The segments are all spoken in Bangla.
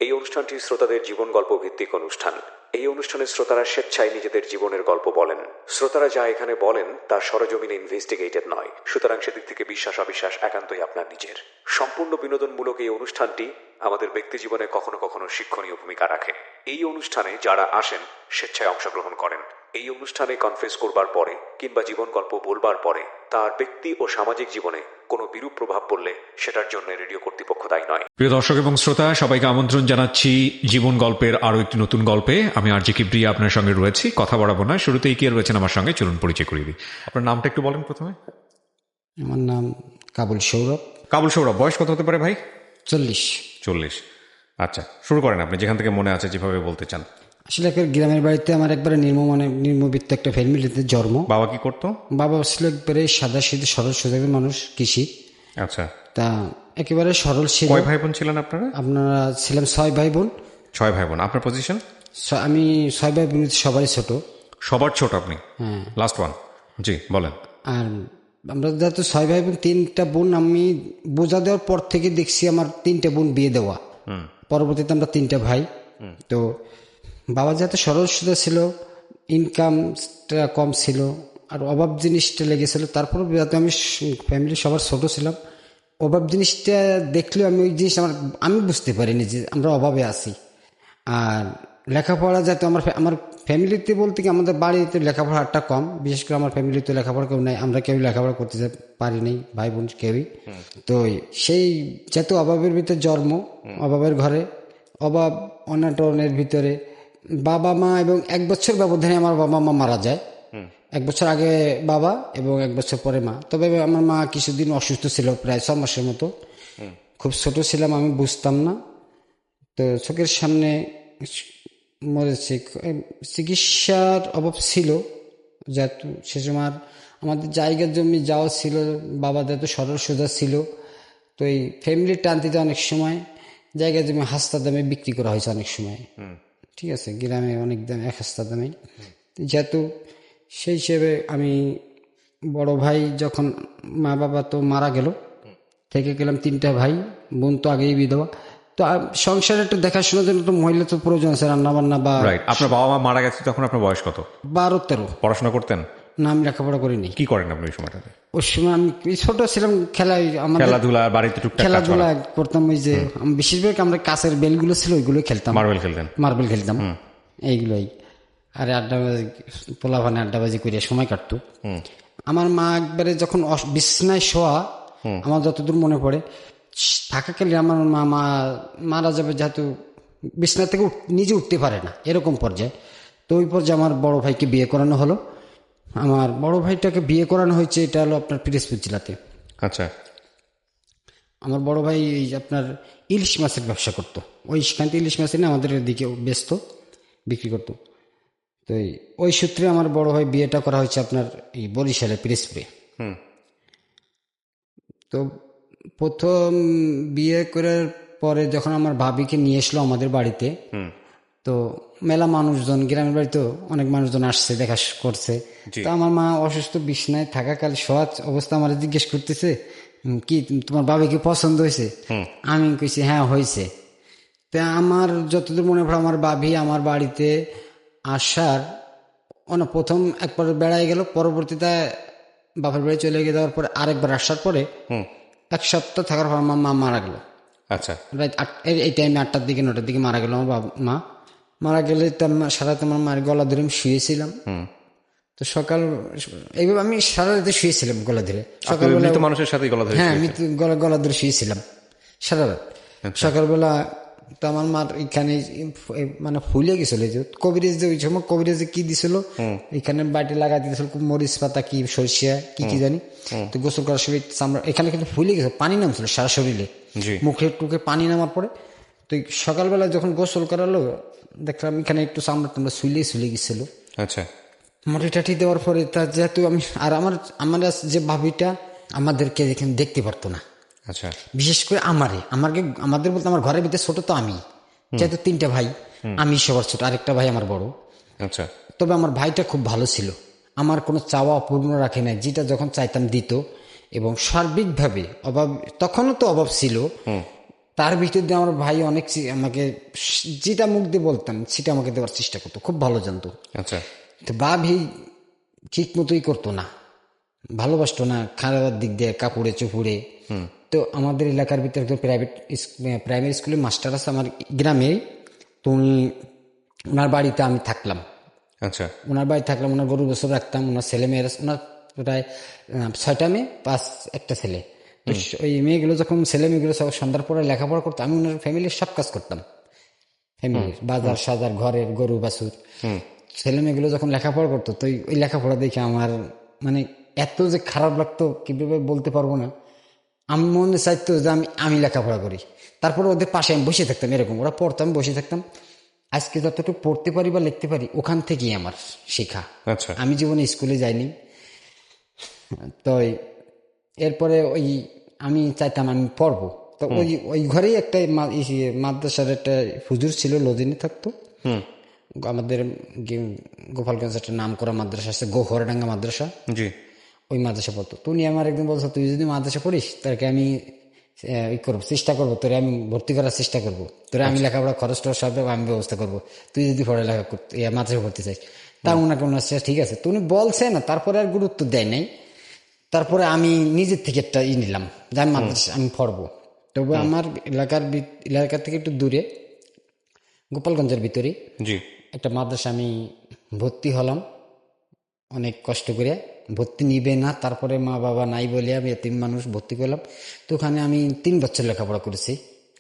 এই অনুষ্ঠানটি শ্রোতাদের জীবন গল্প ভিত্তিক অনুষ্ঠান। এই অনুষ্ঠানে শ্রোতারা স্বেচ্ছায় নিজেদের জীবনের গল্প বলেন। শ্রোতারা যা এখানে বলেন তা সরজমিনে ইনভেস্টিগেটেড নয়, সুতরাং সেদিক থেকে বিশ্বাস অবিশ্বাস একান্তই আপনার নিজের। সম্পূর্ণ বিনোদনমূলক এই অনুষ্ঠানটি আমাদের ব্যক্তি জীবনে কখনো কখনো শিক্ষণীয় ভূমিকা রাখে। এই অনুষ্ঠানে যারা আসেন স্বেচ্ছায় অংশগ্রহণ করেন। এই অনুষ্ঠানে কনফেস করবার পরে কিংবা জীবন গল্প বলবার পরে তার ব্যক্তি ও সামাজিক জীবনে কোনো বিরূপ প্রভাব পড়লে সেটার জন্য রেডিও কর্তৃপক্ষ দায়ী নয়। প্রিয় দর্শক এবং শ্রোতা, সবাইকে আমন্ত্রণ জানাচ্ছি জীবন গল্পের আরো একটি নতুন গল্পে। আমি আরজে কিবরিয়া আপনার সঙ্গে রয়েছি। কথা বাড়াবো না, শুরুতেই কে রয়েছেন আমার সঙ্গে চলুন পরিচয় করিয়ে দিই। আপনার নামটা একটু বলেন প্রথমে। আমার নাম কাবুল সৌরভ। কাবুল সৌরভ, বয়স কত হতে পারে ভাই? 40। আচ্ছা, শুরু করেন আপনি যেখান থেকে মনে আছে, যেভাবে বলতে চান। আসলে গ্রামের বাড়িতে আমার একবারে নির্মবিত্ত একটা ফ্যামিলিতে জন্ম। বাবা কি করতো? বাবা ছিল একবারে সাদা সিধে সরল সোজা মানুষ, কৃষি। আচ্ছা, তা একেবারে সরল ছিল। কয় ভাই বোন ছিলেন আপনারা? আপনারা ছিলাম 6 ভাই বোন। 6 ভাই বোন। আপনার পজিশন? আমি 6 ভাই বোন সবারই ছোট। সবার ছোট আপনি? হ্যাঁ, লাস্ট ওয়ান। জি বলেন। আর আমরা যেহেতু 6 ভাই বোন, 3টা বোন, আমি বোঝা দেওয়ার পর থেকে দেখছি আমার 3টে বোন বিয়ে দেওয়া। পরবর্তীতে আমরা 3টে ভাই। তো বাবা যাতে সরল সোজা ছিল, ইনকামটা কম ছিল, আর অভাব জিনিসটা লেগেছিল। তারপর যাতে আমি ফ্যামিলি সবার ছোট ছিলাম, অভাব জিনিসটা দেখলেও আমি ওই জিনিস আমি বুঝতে পারিনি যে আমরা অভাবে আছি। আর লেখাপড়া যাতে আমার ফ্যামিলিতে বলতে কি আমাদের বাড়িতে লেখাপড়াটা কম, বিশেষ করে আমার ফ্যামিলিতে লেখাপড়া কেউ নাই, আমরা কেউ লেখাপড়া করতে পারি নাই, ভাই বোন কেউই। তো সেই যেহেতু অভাবের ভিতরে জন্ম, অভাবের ঘরে, অভাব অনাটনের ভিতরে বাবা মা, এবং 1 বছর ব্যবধানে আমার বাবা মা মারা যায়। 1 বছর আগে বাবা এবং 1 বছর পরে মা। তবে আমার মা কিছুদিন অসুস্থ ছিল, প্রায় 6 মাসের মতো। খুব ছোট ছিলাম, আমি বুঝতাম না। তো চোখের সামনে মরেছে। চিকিৎসার অভাব ছিল, যেহেতু সে সময় আমাদের জায়গা জমি যাওয়া ছিল, বাবা যেহেতু সরল সোজা ছিল। তো এই ফ্যামিলির টানতিতে অনেক সময় জায়গা জমি হাস্তা দামে বিক্রি করা হয়েছে অনেক সময়। ঠিক আছে, গ্রামে অনেক দামে, 1 হাস্তা দামে। যেহেতু সেই হিসেবে আমি বড় ভাই যখন মা বাবা তো মারা গেল, থেকে গেলাম 3টা ভাই, বোন তো আগেই বিধবা। তো সংসারে একটু দেখাশোনার জন্য তো মহিলা তো প্রয়োজন আছে, রান্না বান্না বা। আপনার বাবা মা মারা গেছে তখন আপনার বয়স কত? 12-13। পড়াশোনা করতেন? না, আমি লেখাপড়া করিনি। কি করেন আপনি ওই সময়টাতে? ওই সময় আমি ছোট ছিলাম, খেলাধুলা বাড়িতে টুকটাক খেলাধুলা করতাম। ওই যে বেশিরভাগ আমরা কাছের বেলগুলো ছিল ওইগুলো খেলতাম। মার্বেল খেলতাম, এইগুলোই। আর পোলাভানে আড্ডাবাজি করিয়া সময় কাটতো। আমার মা একবারে যখন বিছনায় শোয়া, আমার যতদূর মনে পড়ে থাকাকালীন আমার মা মারা যাবে, যেহেতু বিছনা থেকে নিজে উঠতে পারে না, এরকম পর্যায়ে। তো ওই পর্যায়ে আমার বড় ভাইকে বিয়ে করানো হলো। আমার বড় ভাইটাকে বিয়ে করানো হয়েছে, এটা হলো আপনার পিরোজপুর জেলাতে। আচ্ছা। আমার বড় ভাই আপনার ইলিশ মাছের ব্যবসা করতো, ওইখান থেকে ইলিশ মাছ এনে আমাদের দিকে বেচত, বিক্রি করতো। তো ওই সূত্রে আমার বড় ভাই বিয়েটা করা হয়েছে আপনার এই বরিশালে, পিরোজপুরে। তো প্রথম বিয়ে করার পরে যখন আমার ভাবিকে নিয়ে এসলো আমাদের বাড়িতে, তো মেলা মানুষজন, গ্রামের বাড়িতে অনেক মানুষজন আসছে, দেখা করছে। তো আমার মা অসুস্থ, বিছনায় থাকাকাল সহজ অবস্থা আমার জিজ্ঞেস করতেছে, কি তোমার বাবাকে পছন্দ হয়েছে? আমি কইছি হ্যাঁ হয়েছে। তো আমার যতদূর মনে পড়ে, আমার ভাবি আমার বাড়িতে আসার প্রথম একবার বেড়াই গেল, পরবর্তীতে বাপের বাড়ি চলে গিয়ে যাওয়ার পরে আরেকবার আসার পরে 1 সপ্তাহ থাকার পর আমার মা মারা গেল। আচ্ছা। রাত এই টাইমে 8টার দিকে 9টার দিকে মারা গেল আমার মা। মারা গেলে সারা রাত আমার মায়ের গলা ধরে আমি শুয়েছিলাম। তো সকাল এইভাবে আমি সারা রাতে শুয়েছিলাম গলা ধরে। সকালবেলা মানুষের সাথে গলা ধরে? হ্যাঁ, আমি গলা ধরে শুয়েছিলাম সারা রাত। সকালবেলা তো আমার মার এখানে মানে ফুলে গেছিল, যে কবিরাজ, যে ওই সময় কবিরাজে কি দিছিল, এখানে বাটি লাগা দিয়েছিল মরিচ পাতা, কি সরিষা কি জানি। তো গোসল করার সময় চামড়া এখানে কিন্তু ফুলে গেছে, পানি নামছিল সারা শরীরে, মুখে টুকে পানি নামার পরে। তো সকালবেলা যখন গোসল করালো, দেখলাম এখানে একটু চামড়া টামড়া শুলে গেছিল। আচ্ছা। মাটি টাটি দেওয়ার পরে তা যেহেতু আমি আর আমার যে ভাবিটা আমাদেরকে এখানে দেখতে পারতো না। আচ্ছা। বিশেষ করে আমাদের বলতে আমার ঘরের ভিতরে ছোট তো আমি, যেহেতু 3টে ভাই, আমি সবার ছোট, আরেকটা ভাই আমার বড়। আচ্ছা। তবে আমার ভাইটা খুব ভালো ছিল, আমার কোনো চাওয়া অপূর্ণ রাখে নাই, যেটা যখন চাইতাম দিত। এবং সার্বিকভাবে তখনও তো অভাব ছিল, তার ভিতর দিয়ে আমার ভাই অনেক আমাকে যেটা মুখ দিয়ে বলতাম সেটা আমাকে দেওয়ার চেষ্টা করতো, খুব ভালো জানতো। আচ্ছা। তো ভাই ঠিক মতোই করতো না, ভালোবাসতো না, খারাপ দিক দিয়ে কাপড়ে চুপুড়ে। তো আমাদের এলাকার ভিতরে একজন প্রাইমারি স্কুলের মাস্টার আছে আমার গ্রামে, তো ওনার বাড়িতে আমি থাকলাম। আচ্ছা। ওনার বাড়ি থাকলাম, ওনার গরু বছর রাখতাম, ওনার ছেলে মেয়েরা, ওনার প্রায় 6টা মেয়ে 1 ছেলে। তো ওই মেয়েগুলো যখন ছেলে মেয়েগুলো সব সন্ধ্যার পরে লেখাপড়া করতো, আমি ওনার ফ্যামিলির সব কাজ করতাম, ফ্যামিলির বাজার সাজার, ঘরের গরু বাছুর। ছেলে মেয়েগুলো যখন লেখাপড়া করতো, তো ওই লেখাপড়া দেখে আমার মানে এত যে খারাপ লাগতো কিভাবে বলতে পারবো না। আমি মনে চাইতো যে আমি লেখাপড়া করি, তারপরে ওদের পাশে আমি বসে থাকতাম, এরকম ওরা পড়তো আমি বসে থাকতাম। আজকে যতটুকু পড়তে পারি বা লিখতে পারি ওখান থেকেই আমার শেখা। আচ্ছা। আমি জীবনে স্কুলে যাইনি। তো এরপরে ওই আমি চাইতাম আমি পড়বো, তো ওই ঘরেই একটা মাদ্রাসার একটা হুজুর ছিল, লজিনে থাকতো। আমাদের গোপালগঞ্জ একটা নাম করা মাদ্রাসা আছে, গোহরডাঙ্গা মাদ্রাসা, জি। ওই মাদ্রাসা পড়তো। তুমি আমার একদিন বলছো তুই যদি মাদ্রাসা পড়িস তাকে আমি করবো, চেষ্টা করবো, তোরে আমি ভর্তি করার চেষ্টা করবো, তোরে আমি লেখাপড়া খরচ টরচ সব আমি ব্যবস্থা করবো, তুই যদি পড়ালেখা করতে মাদ্রাসা পড়তে চাইস। তা ওনাকে ওনার ঠিক আছে, তুমি বলছে না, তারপরে আর গুরুত্ব দেয় নাই। তারপরে আমি নিজের থেকে একটা নিলাম যে আমি মাদ্রাসা আমি পড়বো। তবে আমার এলাকার থেকে একটু দূরে গোপালগঞ্জের ভিতরে জি। একটা মাদ্রাসা আমি ভর্তি হলাম, অনেক কষ্ট করে। ভর্তি নিবে না, তারপরে মা বাবা নাই বলে আমি 3 মানুষ ভর্তি করলাম। তো ওখানে আমি 3 বছর লেখাপড়া করেছি।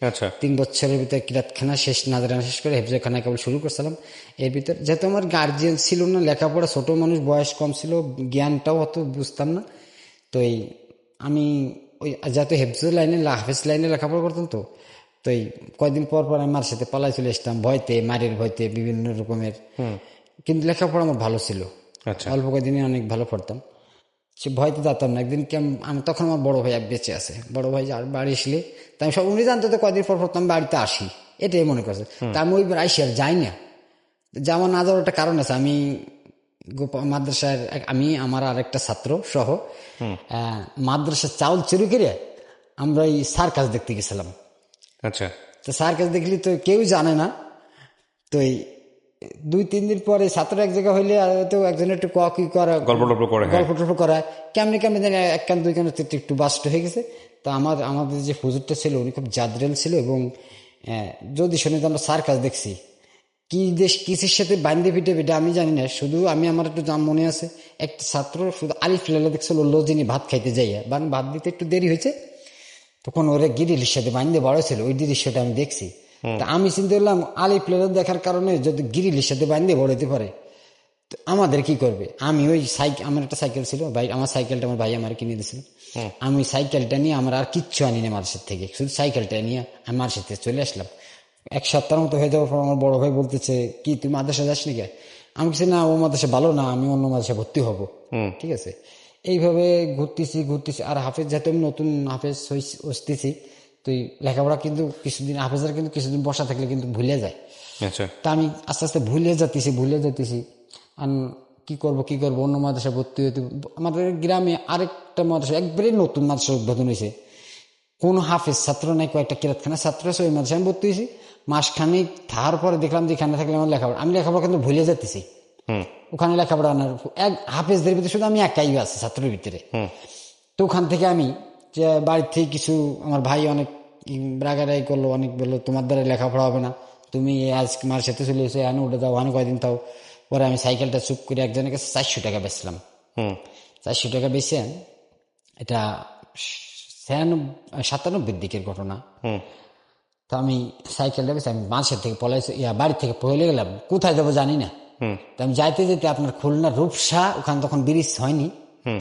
আচ্ছা। 3 বছরের ভিতরে কিরাতখানা শেষ, নাজরানা শেষ করে হেফজখানা কেবল শুরু করছিলাম। এর ভিতরে যেহেতু আমার গার্জিয়ান ছিল না, লেখাপড়া ছোট মানুষ, বয়স কম ছিল, জ্ঞানটাও অত বুঝতাম না। তো আমি ওই যেহেতু হাফেজ লাইনে লেখাপড়া করতাম, তো কয়েকদিন পর পর আমি মার সাথে পালাই চলে আসতাম, ভয়তে, মারের ভয়তে, বিভিন্ন রকমের। কিন্তু লেখাপড়া আমার ভালো ছিল, আচ্ছা। অল্প কয়েকদিনে অনেক ভালো পড়তাম, সে ভয়তে যেতাম না। একদিন আমি তখন আমার বড় ভাই বেঁচে আছে, বড় ভাই আর বাড়ি আসলে তা আমি সব উনি জানতো, তো কয়েকদিন পর পর তো আমি বাড়িতে আসি, এটাই মনে করছে। তা আমি ওইবার আইসি আর যাই না, যেমন না যাওয়ার একটা কারণ আছে। আমি মাদ্রাসার আমি আমার আরেকটা ছাত্র সহ মাদ্রাসার চাউল চুরি করে আমরা এই সার্কাস দেখতে গেছিলাম। আচ্ছা। তো সার্কাস দেখলি তো কেউ জানে না, তো 2-3 দিন পরে ছাত্র এক জায়গা হইলে তো একজন একটু কি করা গল্প টল্প করে, গল্প টল্প করায়, কেমনি কেমনি জানি 1 কান 2 কান একটু বাস্ট হয়ে গেছে। তা আমাদের যে হুজুরটা ছিল উনি খুব জাদরেল ছিল, এবং যদি শুনে আমরা সার্কাস দেখছি, কি দেশ কিসের সাথে বান্ধে পিটে পিটে আমি জানি না, শুধু আমার একটু মনে আছে একটা ছাত্র শুধু আলিফ লাইলা দেখছিল, লজিনি ভাত খাইতে যাইয়া, ভাত দিতে একটু দেরি হয়েছে, তখন ওরা গিরিলের সাথে বান্ধে বড় ছিল, ওই দৃশ্যটা আমি দেখছি। তা আমি চিন্তা করলাম আলিফ লাইলা দেখার কারণে যদি গিরিলের সাথে বান্ধে বড়াইতে পারে তো আমাদের কি করবে। আমি ওই আমার একটা সাইকেল ছিল ভাই, আমার সাইকেলটা আমার ভাই আমার কিনে দিয়েছিল, আমি সাইকেলটা নিয়ে আমার আর কিচ্ছু আনি না মাদ্রাসার থেকে, শুধু সাইকেলটা নিয়ে আমি মাদ্রাসার থেকে চলে আসলাম। 1 সপ্তাহের মতো হয়ে যাওয়ার পর আমার বড় ভাই বলতেছে কি তুই মাদ্রাসা যাস নাকি? আমি কিছু না, ও মাদ্রাসা ভালো না, আমি অন্য মাদ্রাসা ভর্তি হব। ঠিক আছে, এইভাবে ঘুরতেছি আর হাফেজ যেহেতু আমি নতুন হাফেজ হইতেছি, তো লেখাপড়া কিন্তু কিছুদিন হাফেজের কিন্তু কিছুদিন বসা থাকলে কিন্তু ভুলে যায়। আচ্ছা। তা আমি আস্তে আস্তে ভুলে যেতেছি। আর কি করব অন্য মাদ্রাসা ভর্তি হইতে। আমাদের গ্রামে আরেকটা মাদ্রাসা একবারে নতুন মাদ্রাসা উদ্বোধন হয়েছে, কোন হাফেজ ছাত্র নাই, কয়েকটা কিরাতখানা ছাত্র আছে, ওই মাদ্রাসায় আমি ভর্তি হয়েছি। মাসখানেক থাকার পরে দেখলাম যে এখানে থাকলে আমার আমি লেখাপড়া কিন্তু ভুলে যেতেছি। ওখানে লেখাপড়া আনার হাফেজদের ভিতরে শুধু আমি একাই আছি ছাত্রের ভিতরে। তো ওখান থেকে আমি যে বাড়ির থেকে কিছু আমার ভাই অনেক রাগারাগি করলো, অনেক বললো তোমার দ্বারা লেখাপড়া হবে না, তুমি আজ মার সাথে চলে এসে আনে উঠে যাও, ওখানে কয়দিন তাও। পরে আমি সাইকেলটা চুপ করে একজনের কাছে 400 টাকা বেচলাম। 400 টাকা বেচে, এটা 97 দিকের ঘটনা। তো আমি সাইকেলটা বেশি আমি বাঁশের থেকে পলাইছি, বাড়ি থেকে পলে গেলাম, কোথায় যাবো জানি না। তো আমি যাইতে যেতে আপনার খুলনা রূপসা, ওখানে তখন ব্রিজ হয়নি,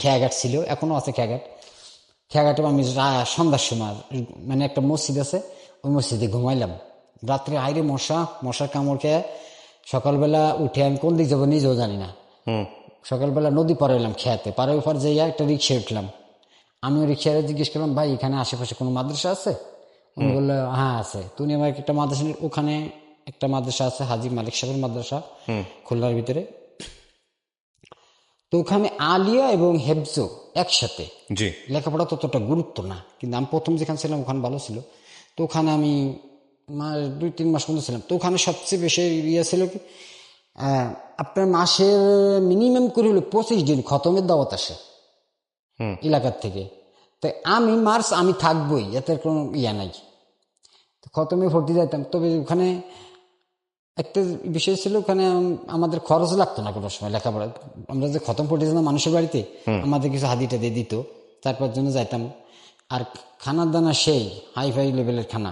খেয়াঘাট ছিল, এখনো আছে খেয়াঘাটে আমি সন্ধ্যার সময় মানে একটা মসজিদ আছে, ওই মসজিদে ঘুমাইলাম। রাত্রে আইরে মশার কামড় খেয়ে সকালবেলা উঠে আমি কোন দিক যাবো নিজেও জানি না। সকালবেলা নদী পার হইলাম, খেয়াতে পারে ওপার যাইয়া একটা রিক্সায় উঠলাম। আমিও রিক্সায় জিজ্ঞেস করলাম ভাই এখানে আশেপাশে কোনো মাদ্রাসা আছে? উনি বললো হ্যাঁ আছে। তুমি আমার একটা মাদ্রাসা, ওখানে একটা মাদ্রাসা আছে হাজী মালিক সাহেবের মাদ্রাসা খুলনার ভিতরে। তো ওখানে আলিয়া এবং হেফজো একসাথে, জি। লেখাপড়া ততটা গুরুত্ব না, কিন্তু আমি প্রথম যেখানে ছিলাম ওখানে ভালো ছিল। তো ওখানে আমি 2-3 মাস পর্যন্ত ছিলাম। তো ওখানে সবচেয়ে বেশি ইয়ে ছিল কি, আপনার মাসের মিনিমাম করে হলো 25 দিন খতমের দাওয়াত আসে এলাকার থেকে। তো আমি থাকবোই, এতে কোনো ইয়া নাই। তো খতমে ভর্তি যাইতাম। তবে ওখানে একটা বিষয় ছিল, ওখানে আমাদের খরচ লাগতো না কোনো সময় লেখাপড়া। আমরা যে খতম পড়তে যেতাম মানুষের বাড়িতে, আমাদের কিছু হাদিটা দিয়ে দিত, তারপর জন্য যাইতাম। আর খানার দানা সেই হাই ফাই লেভেলের খানা।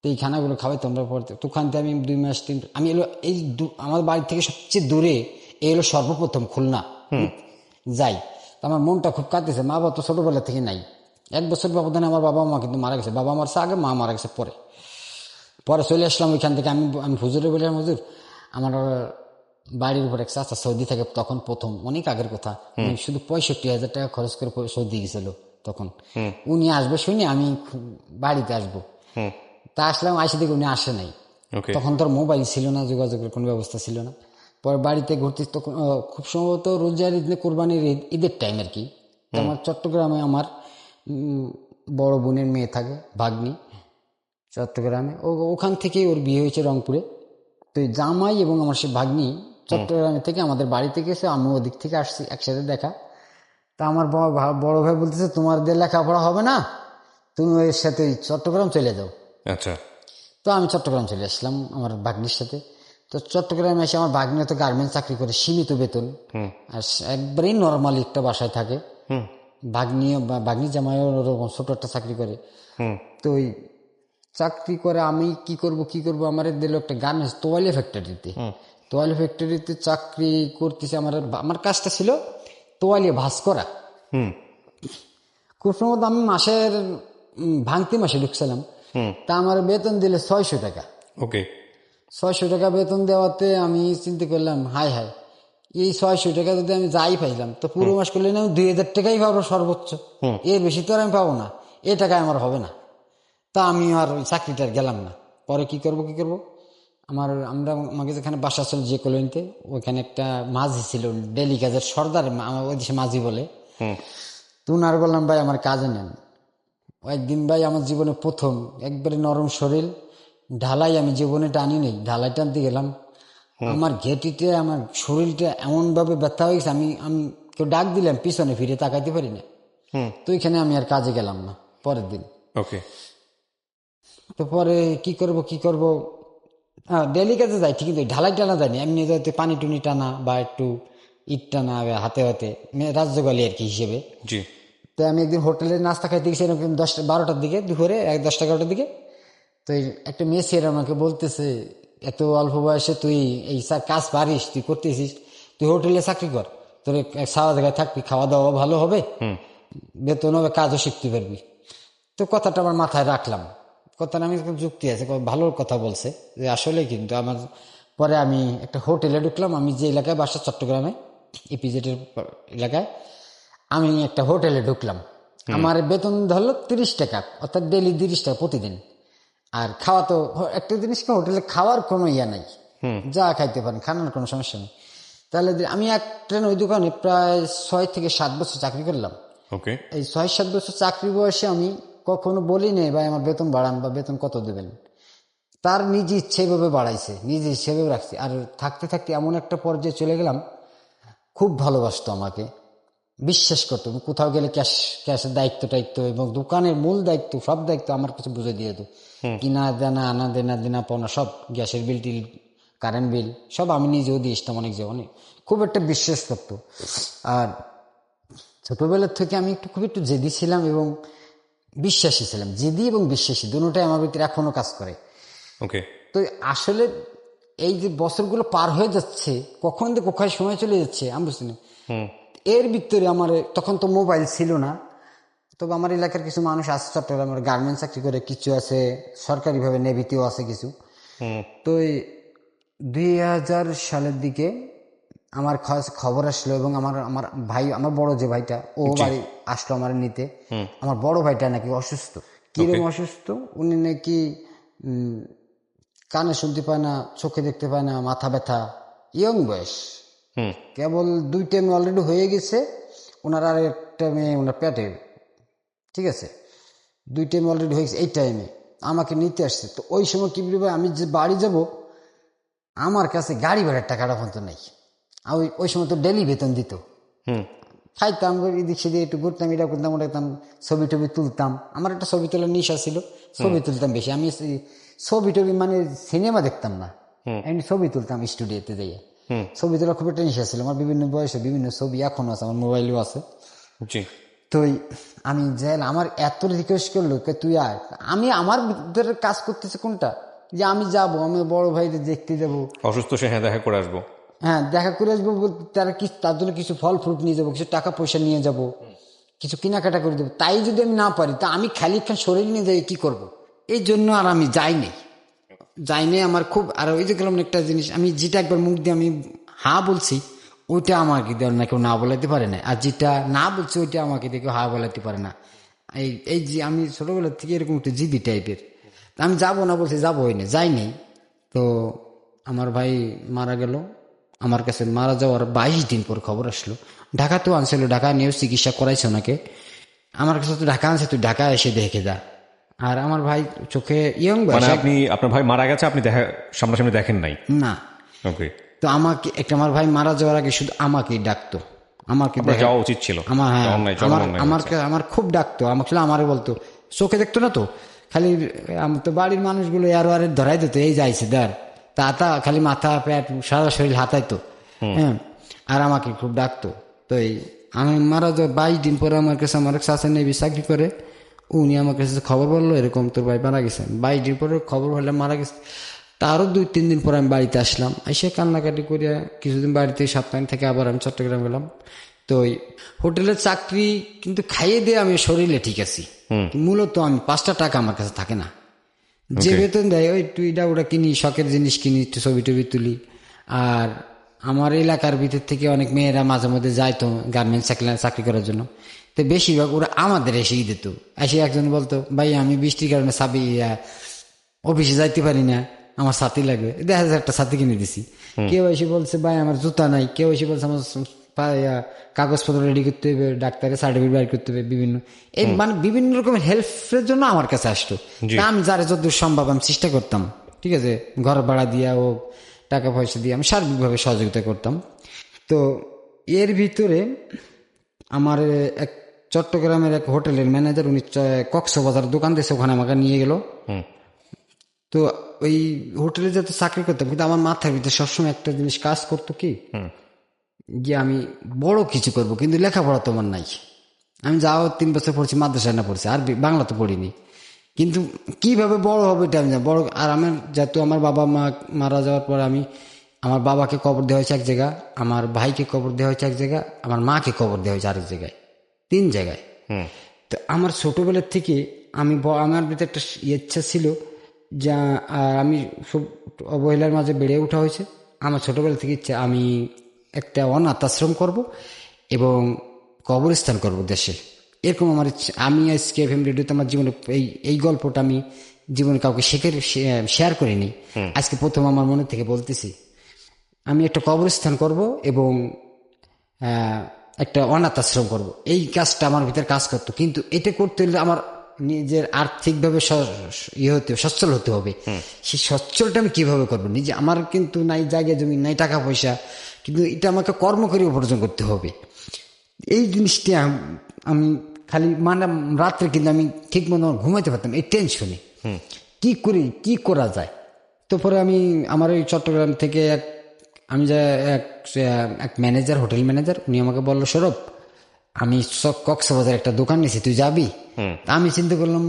তো এই খানাগুলো খাওয়াইতো আমরা পড়তে। তো ওখান থেকে আমি 2 মাস 3, আমি এলো আমার বাড়ি থেকে সবচেয়ে দূরে এই হলো সর্বপ্রথম খুলনা যাই। তো আমার মনটা খুব কাঁদতেছে। মা বাবা তো ছোটবেলা থেকে নাই, 1 বছর ব্যবধানে আমার বাবা মা কিন্তু মারা গেছে। বাবা মারছে আগে, মা মারা গেছে পরে। চলে আসলাম ওইখান থেকে। আমি হুজুরে বললাম, হুজুর আমার বাড়ির উপর এক চাচা সৌদি থাকে, তখন প্রথম, অনেক আগের কথা, উনি শুধু 65,000 টাকা খরচ করে সৌদি গেছিল তখন। উনি আসবে শুনি আমি বাড়িতে আসবো। তা আসলাম, আইসে দেখি উনি আসে নাই। ওকে। তখন তোর মোবাইল ছিল না, যোগাযোগের কোনো ব্যবস্থা ছিল না। পরে বাড়িতে ঘুরতে তখন খুব সম্ভবত রোজার ঈদ, কোরবানির ঈদের টাইম আর কি। তো আমার চট্টগ্রামে আমার বড় বোনের মেয়ে থাকে, ভাগ্নি, চট্টগ্রামে। ওখান থেকেই ওর বিয়ে হয়েছে রংপুরে। তো এই জামাই এবং আমার সে ভাগ্নি চট্টগ্রামে থেকে আমাদের বাড়িতে গেছে, আমি ওদিক থেকে আসছি, একসাথে দেখা। তা আমার বড় ভাই বলতেছে, তোমার দিয়ে লেখাপড়া হবে না, তুমি ওর সাথে চট্টগ্রাম চলে যাও। আচ্ছা। তো আমি চট্টগ্রাম চলে আসলাম আমার ভাগ্নির সাথে। তো চট্টগ্রামে এসে আমার ভাগ্নি তো গার্মেন্টস চাকরি করে, সীমিত বেতন, আর একবারেই নর্মালি একটা বাসায় থাকে। ভাগ্নি জামাইও ওরকম ছোট একটা চাকরি করে। তো ওই চাকরি করে আমি কি করব, আমার দিল একটা গার্মেন্টস তোয়ালে ফ্যাক্টরিতে। তোয়ালে ফ্যাক্টরিতে চাকরি করতেছে। আমার কাজটা ছিল তোয়ালে ভাঁজ করা। খুব সম্ভবত আমি মাসের ভাঙতি মাসে ঢুকছিলাম। তা আমার বেতন দিলে 600 টাকা। ওকে। 600 টাকা বেতন দেওয়াতে আমি চিন্তা করলাম, হাই হাই, এই 600 টাকা যদি আমি যাই পাইলাম, তো পুরো মাস করলে না 2,000 টাকাই পাবো সর্বোচ্চ, এর বেশি তো আর আমি পাবো না, এ টাকায় আমার হবে না। তা আমি আর ওই চাকরিটা গেলাম না। পরে কি করব আমাকে যেখানে বাসা ছিল যে কলোনিতে, ওইখানে একটা মাঝি ছিল, ডেলি কাজের সর্দার, আমার ওই দেশে মাঝি বলে। তো উনার বললাম, ভাই আমার কাজে নেন। একদিন ভাই আমার জীবনে প্রথম একবারে নরম শরীর, ঢালাই আমি জীবনে টানি নেই, ঢালাই টানতে গেলাম, আমার ঘেটিতে আমার শরীরটা এমন ভাবে ব্যথা হয়ে গেছে, আমি কেউ ডাক দিলাম পিছনে ফিরে তাকাইতে পারি না। তো এখানে আমি আর কাজে গেলাম না পরের দিন। ওকে। তো পরে কি করব, ডেলি কাজে যাই ঠিকই, ঢালাই টানা যায়নি, এমনি যাইতে পানি টুনি টানা বা একটু ইট টানা হাতে রাজ্য গালি আর কি হিসেবে। জি। তো আমি একদিন হোটেলে নাস্তা খাইতে গেছি এরকম 10-12টার দিকে, দুপুরে 10-11টার দিকে। তো একটা মেয়ে ছেলে আমাকে বলতেছে, এত অল্প বয়সে তুই এই কাজ পারিস, তুই করতেছিস, তুই হোটেলে চাকরি কর, তোর খাওয়া জায়গায় থাকবি, খাওয়া দাওয়া ভালো হবে, বেতন হবে, কাজও শিখতে পারবি। তো কথাটা আমার মাথায় রাখলাম, কথাটা আমি যুক্তি আছে, ভালো কথা বলছে যে আসলে। কিন্তু আমার পরে আমি একটা হোটেলে ঢুকলাম, আমি যে এলাকায় বাসা চট্টগ্রামে ইপিজেডের এলাকায়, আমি একটা হোটেলে ঢুকলাম। আমার বেতন ধরলো 30 টাকা, অর্থাৎ ডেলি 30 টাকা প্রতিদিন। আর খাওয়া তো একটা জিনিস, হোটেলে খাওয়ার কোনো ইয়া নাই, যা খাইতে পারেন, খানার কোনো সমস্যা নেই। তাহলে আমি এক ট্রেন ওই দোকানে প্রায় 6 থেকে 7 বছর চাকরি করলাম। ওকে। এই 6-7 বছর চাকরি বয়সে আমি কখনো বলি নেই ভাই আমার বেতন বাড়ান বা বেতন কত দেবেন। তার নিজ ইচ্ছে ভাবে বাড়াইছে, নিজ ইচ্ছে ভাবে রাখছি। আর থাকতে থাকতে এমন একটা পর্যায়ে চলে গেলাম, খুব ভালোবাসতো আমাকে, বিশ্বাস করতো। কোথাও গেলে ক্যাশের দায়িত্ব এবং দোকানের মূল দায়িত্ব, সব দায়িত্ব আমার কাছে বুঝে দিয়ে দিত। কিনা দেনা, আনা দেনা পাওনা সব, গ্যাসের বিল টিল, কারেন্ট বিল সব আমি নিজেও দিয়ে আসতাম অনেক খুব একটা বিশ্বাস করতো। আর ছোটবেলার থেকে আমি খুব একটু জেদি ছিলাম এবং বিশ্বাসী ছিলাম। জেদি এবং বিশ্বাসী দুটোটাই আমার ভিতরে এখনো কাজ করে। ওকে। তো আসলে এই যে বছরগুলো পার হয়ে যাচ্ছে, কখন থেকে কোথায় সময় চলে যাচ্ছে আমি বুঝতে না। এর ভিতরে আমার তখন তো মোবাইল ছিল না, তবে আমার এলাকার কিছু মানুষ আছে চট্টগ্রামের, গার্মেন্টস চাকরি করে, কিছু আছে সরকারিভাবে নেভিতেও আছে কিছু। তো 2000 সালের দিকে আমার খবর আসলো এবং আমার ভাই, আমার বড় যে ভাইটা, ও বাড়ি আসলো আমার নিতে। আমার বড় ভাইটা নাকি অসুস্থ। কিরকম অসুস্থ? উনি নাকি কানে শুনতে পায় না, চোখে দেখতে পায় না, মাথা ব্যথা, ইয়ং বয়স, কেবল 2টা মেয়ে অলরেডি হয়ে গেছে, ওনার আর একটা মেয়ে ওনার পেটে, ঠিক আছে। 2 টাইম অলরেডি হয়েছে, এই টাইমে আমাকে নিতে আসছে। তো ওই সময় কি বলবো, আমি যে বাড়ি যাব আমার কাছে গাড়ি ভাড়ার টাকাটা পর্যন্ত নেই। আর ওই সময় তো ডেলি বেতন দিত। খাইতাম, এদিক সেদিকে একটু ঘুরতাম, এটা করতাম, ওটা করতাম, ছবি টবি তুলতাম। আমার একটা ছবি তোলার নেশা ছিল, ছবি তুলতাম বেশি। আমি ছবি টবি মানে সিনেমা দেখতাম না, আমি ছবি তুলতাম স্টুডিওতে যাইয়া। ছবি তোলা খুব একটা নেশা ছিল আমার, বিভিন্ন বয়সে বিভিন্ন ছবি এখনো আছে, আমার মোবাইলেও আছে। জি। তো আমি যাই, আমার এত রিকোয়েস্ট করলো তুই আয়। আমি আমার ভিতরে কাজ করতেছে কোনটা, যে আমি যাব, আমি বড় ভাইদের দেখতে যাবো, অসুস্থ সে, হ্যাঁ দেখা করে আসবো। হ্যাঁ দেখা করে আসবো, তার জন্য কিছু ফল ফ্রুট নিয়ে যাবো, কিছু টাকা পয়সা নিয়ে যাব, কিছু কেনাকাটা করে দেবো। তাই যদি আমি না পারি, তা আমি খালি খান শরীর নিয়ে যাই কি করব। এই জন্য আর আমি যাইনি আমার খুব। আর ওই যে গেলাম একটা জিনিস, আমি যেটা একবার মুখ দিয়ে আমি হা বলছি, ওইটা আমাকে না কেউ না বলাতে পারে না, আর যেটা না বলছি ওইটা আমাকে দেখে হা বলাতে পারে না। এই যে আমি ছোটবেলা থেকে এরকম একটু জিদি টাইপের। আমি যাবো না বলছি, যাবোই না, যাইনি। তো আমার ভাই মারা গেল, আমার কাছে মারা যাওয়ার 22 দিন পর খবর আসলো। ঢাকাতেও আনছিল, ঢাকা নিয়েও চিকিৎসা করাইছে ওনাকে। আমার কাছে তো ঢাকা আনছে, তুই ঢাকা এসে দেখে যা। আর আমার ভাই চোখে ইয়ং মানে বয়স, আপনি, আপনার ভাই মারা গেছে, আপনি সামনাসামনি দেখেন নাই? না। ওকে। তো আমাকে আমার ভাই মারা যাওয়ার আগে শুধু আমাকেই ডাকতো, আমাকে আপনার যাওয়া উচিত ছিল। আমার, হ্যাঁ চরম অন্যায় হয়েছে। আমার খুব ডাকতো, আমাকে আমারে বলতো, চোখে দেখতো না তো, খালি তো বাড়ির মানুষগুলো আরে ধরাই দিত, এই যাইছে ধর, তা খালি মাথা পেট সারা শরীর হাতাইতো, হ্যাঁ। আর আমাকে খুব ডাকতো। তো আমি মারা যাওয়ার 22 দিন পরে আমার কাছে আমার চাচা নেবি চাকরি করে, উনি আমার কাছে খবর বললো এরকম তোর ভাই মারা গেছে। 22 দিন পরে খবর হলে মারা গেছে। তারও 2-3 দিন পরে আমি বাড়িতে আসলাম, এসে কান্নাকাটি করে কিছুদিন বাড়িতে সপ্তাহ থেকে আবার আমি চট্টগ্রাম গেলাম। তো ওই হোটেলের চাকরি কিন্তু খাইয়ে দিয়ে আমি শরীরে ঠিক আছি, মূলত আমি 5টা টাকা আমার কাছে থাকে না, যে বেতন দেয় ওই একটু এটা ওটা কিনি, শখের জিনিস কিনি, একটু ছবি টবি তুলি। আর আমার এলাকার ভিতর থেকে অনেক মেয়েরা মাঝে মধ্যে যাইতো গার্মেন্টস চাকরি করার জন্য। তো বেশিরভাগ ওরা আমাদের এসেই দিত। এসে একজন বলতো, ভাই আমি বৃষ্টির কারণে অফিসে যাইতে পারি না, আমার ছাতি লাগবে, দেখা যায় একটা ছাতি কিনে দিছি। কেউ এসে বলছে ভাই আমার জুতা নাই, কেউ এসে বলছে আমার কাগজপত্র রেডি করতে হবে, ডাক্তারের সার্টিফিকেট বের করতে হবে, মানে বিভিন্ন রকমের হেল্পের জন্য আমার কাছে আসতো। আমি যারা যতদূর সম্ভব আমি চেষ্টা করতাম, ঠিক আছে, ঘর ভাড়া দিয়া ও টাকা পয়সা দিয়ে আমি সার্বিকভাবে সহযোগিতা করতাম। তো এর ভিতরে আমার এক চট্টগ্রামের এক হোটেলের ম্যানেজার, উনি কক্সবাজার দোকান দিয়েছে, ওখানে আমাকে নিয়ে গেল। তো ওই হোটেলে যাতে চাকরি করতাম, কিন্তু আমার মাথার ভিতরে সবসময় একটা জিনিস কাজ করতো কি, যে আমি বড় কিছু করব, কিন্তু লেখাপড়া তো আমার নাই। আমি যাও 3 বছর পড়ছি, মাদ্রাসায় না পড়ছি, আর বাংলা তো পড়িনি, কিন্তু কিভাবে বড় হবে এটা আমি জানি। বড়, আর আমার যেহেতু আমার বাবা মা মারা যাওয়ার পর আমি, আমার বাবাকে কবর দেওয়া হয়েছে এক জায়গা, আমার ভাইকে কবর দেওয়া হয়েছে এক জায়গা, আমার মাকে কবর দেওয়া হয়েছে আরেক জায়গায়, 3 জায়গায়। তো আমার ছোটবেলার থেকে আমার ভিতরে একটা ইচ্ছা ছিল, যা আমি সব অবহেলার মাঝে বেড়ে ওঠা হয়েছে। আমার ছোটবেলা থেকে ইচ্ছা আমি একটা অনাথ আশ্রম করব এবং কবরস্থান করব দেশে, এরকম আমার ইচ্ছা। আমি আজকে এফএম রেডিওতে আমার জীবনে এই গল্পটা আমি জীবনে কাউকে শেয়ার করিনি, আজকে প্রথম আমার মনে থেকে বলতেছি। আমি একটা কবরস্থান করব এবং একটা অনাথ আশ্রম করব, এই কাজটা আমার ভিতরে কাজ করতো। কিন্তু এটা করতে হলে আমার নিজের আর্থিকভাবে সচ্ছল হতে হবে। সেই সচ্ছলটা আমি কিভাবে করবো, নিজে আমার কিন্তু নাই জায়গা জমি, নাই টাকা পয়সা, কিন্তু এটা আমাকে কর্ম করে উপার্জন করতে হবে। এই জিনিসটি আমি খালি মানে রাত্রে কিন্তু আমি ঠিক মতো ঘুমাইতে পারতাম এই টেনশনে, কি করি, কি করা যায়। তো পরে আমি আমার এই চট্টগ্রাম থেকে আমি যে এক ম্যানেজার, হোটেল ম্যানেজার, উনি আমাকে বললো, সৌরভ আমি কক্সবাজার একটা দোকান নিয়েছি, তুই যাবি? আমি চিন্তা করলাম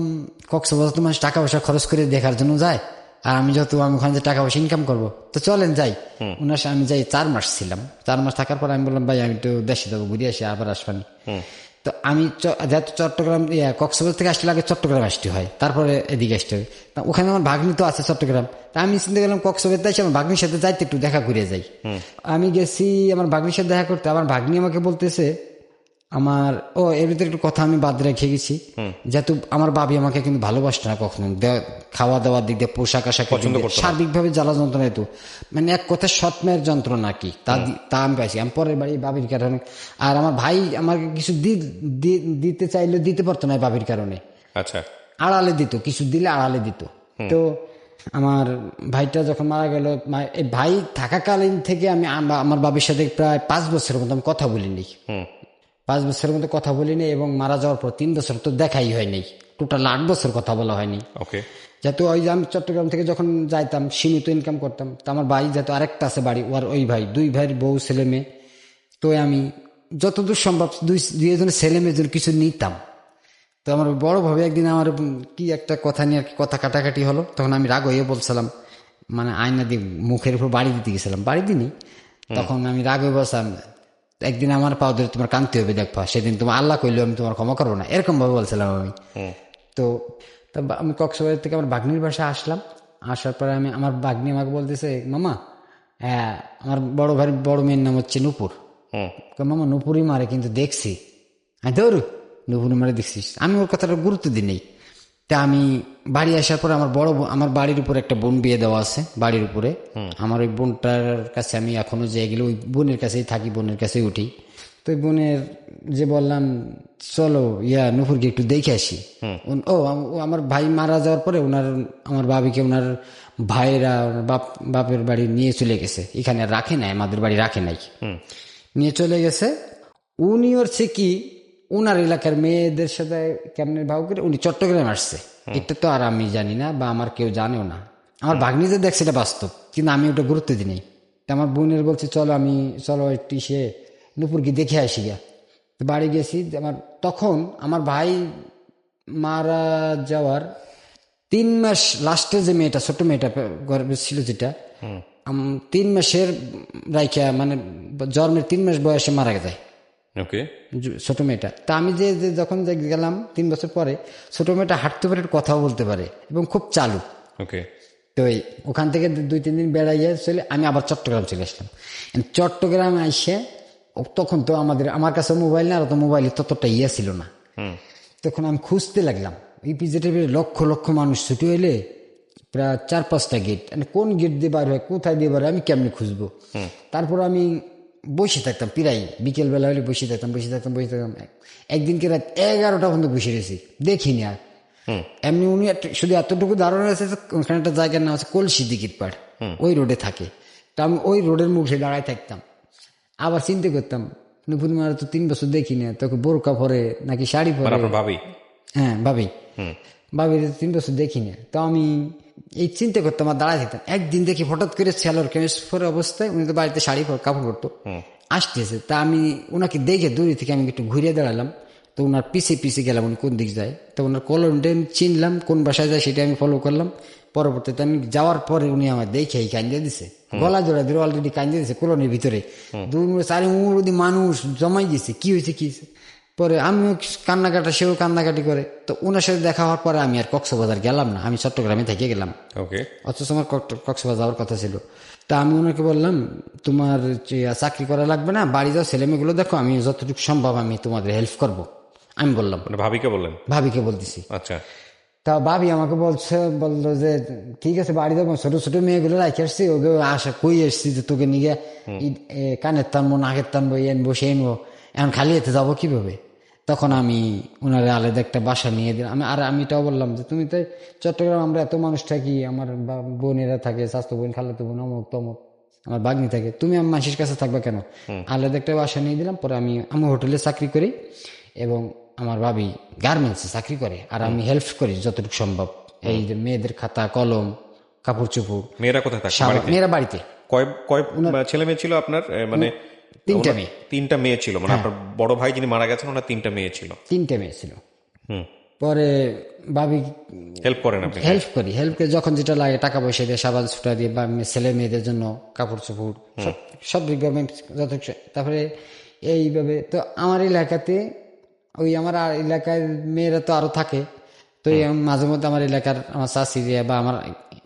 কক্সবাজার তো মানুষ টাকা পয়সা খরচ করে দেখার জন্য যায়, আর আমি ওখানে যে টাকা পয়সা ইনকাম করবো, তো চলেন যাই। ওনার সাথে আমি যাই, 4 মাস ছিলাম। 4 মাস থাকার পর আমি বললাম, ভাই আমি তো দেশে যাবো, ঘুরে আসি, আবার আসবানি। তো আমি যেহেতু চট্টগ্রাম কক্সবাজার থেকে আসলে আগে চট্টগ্রাম আসতে হয়, তারপরে এদিকে আসতে হয়। তা ওখানে আমার ভাগ্নি তো আছে চট্টগ্রাম, তা আমি চিন্তা করলাম কক্সবাজার যাই, আমার ভাগ্নির সাথে যাইতে একটু দেখা করে যাই। আমি গেছি আমার ভাগ্নির সাথে দেখা করতে। আমার ভাগ্নি আমাকে বলতেছে, এর ভিতরে একটু কথা আমি বাদ রেখে গেছি, যেহেতু আমার বাবি আমাকে কিন্তু ভালোবাসতো না কখনো, খাওয়া দাওয়ার দিক দিয়ে, পোশাক আশাক, সার্বিকভাবে জ্বালা যন্ত্রণা হতো, মানে এক কথা সৎমের যন্ত্রণা কি তা আমি পাইছি। আমি পরের বাড়ি বাবির কারণে, আর আমার ভাই আমাকে কিছু দিতে চাইলেও দিতে পারতো না বাবির কারণে। আচ্ছা, আড়ালে দিত, কিছু দিলে আড়ালে দিত। তো আমার ভাইটা যখন মারা গেল, এই ভাই থাকাকালীন থেকে আমি আমার বাবার সাথে প্রায় 5 বছরের মতো আমি কথা বলিনি। 5 বছরের মতো কথা বলিনি, এবং মারা যাওয়ার পর 3 বছর তো দেখাই হয়নি, টোটাল 8 বছর কথা বলা হয়নি। ওকে। যেহেতু ওই যে আমি চট্টগ্রাম থেকে যখন যাইতাম সীমিত ইনকাম করতাম, তো আমার ভাই যেহেতু আরেকটা আছে বাড়ি, ওর ওই ভাই 2 ভাইয়ের বউ ছেলে মেয়ে, তো আমি যতদূর সম্ভব দুইজনের ছেলে মেয়ের জন্য কিছু নিতাম। তো আমার বড় ভাবে একদিন আমার কি একটা কথা নিয়ে আর কি কথা কাটাকাটি হলো, তখন আমি রাগ হয়ে বলছিলাম, মানে আয়না দিয়ে মুখের উপর বাড়ি দিতে গেছিলাম, বাড়ি দিনি, তখন আমি রাগ হয়ে বলছিলাম, একদিন আমার পাও ধরে তোমার কাঁদতে হবে, দেখবা সেদিন তোমার আল্লাহ কইলেও আমি তোমার ক্ষমা করবো না, এরকম ভাবে বলছিলাম আমি। তো আমি কক্সবাজার থেকে আমার বাগনির বাসায় আসলাম, আসার পরে আমার বাগনি আমাকে বলতেছে, মামা আমার বড় ভাই বড় মেয়ের নাম হচ্ছে নূপুর, মামা নূপুরই মারে কিন্তু দেখছি। হ্যাঁ ধরু নূপুরি মারে দেখছিস, আমি ওর কথাটা গুরুত্ব দিই নেই। তা আমি বাড়ি আসার পরে আমার বাড়ির উপরে একটা বোন বিয়ে দেওয়া আছে বাড়ির উপরে, আমার ওই বোনটার কাছে আমি এখনো যে গেলে ওই বোনের কাছেই থাকি, বোনের কাছেই উঠি। তো ওই বোনের যে বললাম চলো নূপুরকে একটু দেখে আসি। আমার ভাই মারা যাওয়ার পরে আমার ভাবিকে ওনার ভাইয়েরা বাপের বাড়ি নিয়ে চলে গেছে, এখানে রাখে নাই, আমাদের বাড়ি রাখে নাই, নিয়ে চলে গেছে। উনি ওর সে কি উনার এলাকার মেয়েদের সাথে কেমনে ভাব করে উনি চট্টগ্রামে আসছে, এটা তো আর আমি জানি না বা আমার কেউ জানেও না। আমার ভাগ্নি যে দেখছে এটা বাস্তব, কিন্তু আমি ওটা গুরুত্ব দিই নাই। আমার বোনের বলছে চলো একটু সে নূপুরকে দেখে আসি গা। বাড়ি গেছি, তখন আমার ভাই মারা যাওয়ার 3 মাস লাস্টে যে মেয়েটা, ছোট মেয়েটা গর্ভে ছিল যেটা, 3 মাসের রাইখা, মানে জন্মের 3 মাস বয়সে মারা যায় ছোট মেয়েটা। তা আমি যে যখন গেলাম 3 বছর পরে, ছোট মেয়েটা হাঁটতে পারে, কথাও বলতে পারে এবং খুব চালু। তো ওখান থেকে 2-3 দিন বেড়াইয়া চলে আমি আবার চট্টগ্রাম চলে আসলাম। চট্টগ্রামে আইসে তখন তো আমার কাছে মোবাইল না, আর তো মোবাইলে ততটা ছিল না। তখন আমি খুঁজতে লাগলাম, ইপিজেডের লক্ষ লক্ষ মানুষ ছুটি হইলে প্রায় 4-5টা গেট, কোন গেট দিয়ে বার হয়, কোথায় দিয়ে বার হয়, আমি কেমনি খুঁজবো। তারপর আমি বসে থাকতাম, প্রায় বিকেল বেলা হলে বসে থাকতাম। একদিনকে রাত 11টা পর্যন্ত বসে রয়েছি, দেখিনি আর। এমনি উনি শুধু এতটুকু ধারণা আছে, ওখানে একটা জায়গার নাম আছে কলসি দিঘির পাড়, ওই রোডে থাকে। তা আমি ওই রোডের মুখে দাঁড়ায় থাকতাম, আবার চিন্তা করতাম নূপুর মারা তো 3 বছর দেখি না, তোকে বোরকা পরে নাকি শাড়ি পরে। হ্যাঁ ভাবি 3 বছর দেখি না। তো আমি এই চিন্তা করতাম আর দাঁড়ায় থাকতাম। একদিন দেখি হঠাৎ করে ছেলের কেমিস পরে অবস্থায়, উনি তো বাড়িতে শাড়ি কাপড় পরতো, আসতেছে। তা আমি ওনাকে দেখে দূরে থেকে আমি একটু ঘুরিয়ে দাঁড়ালাম। তো ওনার পিছিয়ে গেলাম, উনি কোন দিক যায়। তো ওনার কলমটা আমি চিনলাম, কোন বাসায় যায় সেটা আমি ফলো করলাম। পরবর্তীতে আমি যাওয়ার পরে উনি আমার দেখে কান্দিয়ে দিছে, গলা জোড়া দিয়ে অলরেডি কান্দিয়ে দিছে কলোনির ভিতরে। 2-4 মানুষ জমাই দিয়েছে, কি হয়েছে। পরে আমিও কান্নাকাটা, সেও কান্নাকাটি করে। তো ওনার সাথে দেখা হওয়ার পরে আমি আর কক্সবাজার গেলাম না, আমি চট্টগ্রামে থেকে গেলাম। অথচ আমার কক্সবাজার যাওয়ার কথা ছিল। তা আমি ওনাকে বললাম, তোমার চাকরি করা লাগবে না, বাড়ি যাও, ছেলে মেয়েগুলো দেখো, আমি যতটুকু সম্ভব আমি তোমাদের হেল্প করবো, আমি বললাম। ভাবিকে বলতেছি। আচ্ছা। তা ভাবি আমাকে বললো যে ঠিক আছে, বাড়ি যাবো, ছোট ছোট মেয়েগুলো রাখি আসছি, ওকে আশা কই আসছি যে তোকে নিয়ে কানের টানবো, নাকের টানবো, এনবো সে এনবো, এখন খালি এতে যাবো কিভাবে। তখন আমি ওনারা আলাদা একটা বাসা নিয়ে দিলাম। আমি এটাও বললাম যে তুমি তো চট্টগ্রাম, আমরা এত মানুষ থাকি, আমার বোনেরা থাকে, স্বাস্থ্য বোন, খালাতো বোন, অমুক তমুক, আমার বাগ্নি থাকে, তুমি আমার মানুষের কাছে থাকবা কেন। আলাদা একটা বাসা নিয়ে দিলাম। পরে আমি হোটেলে চাকরি করি এবং আমার ভাবি গার্মেন্টসে চাকরি করে, আর আমি হেল্প করি যতটুকু সম্ভব। এই যে মেয়েদের খাতা কলম, কাপড় চোপড়। মেয়েরা কোথায় থাকে? মেয়েরা বাড়িতে। কয় ছেলে মেয়ে ছিল আপনার? মানে 3টা মেয়ে ছিল। মানে আপনার বড় ভাই যিনি মারা গেছেন, ওনার 3টা মেয়ে ছিল। 3টা মেয়ে ছিল। পরে ভাবি হেল্প করেন আপনি? হেল্প করে যখন যেটা লাগে, টাকা পয়সা দিয়ে, সাবান সুটা দিয়ে, বা ছেলে মেয়েদের জন্য কাপড় চোপড়, সব গভর্নমেন্ট যথেষ্ট। তারপরে এইভাবে তো আমার এলাকাতে, ওই আমার এলাকার মেয়েরা তো আরো থাকে। তো মাঝে মধ্যে আমার এলাকার আমার চাষিরা বা আমার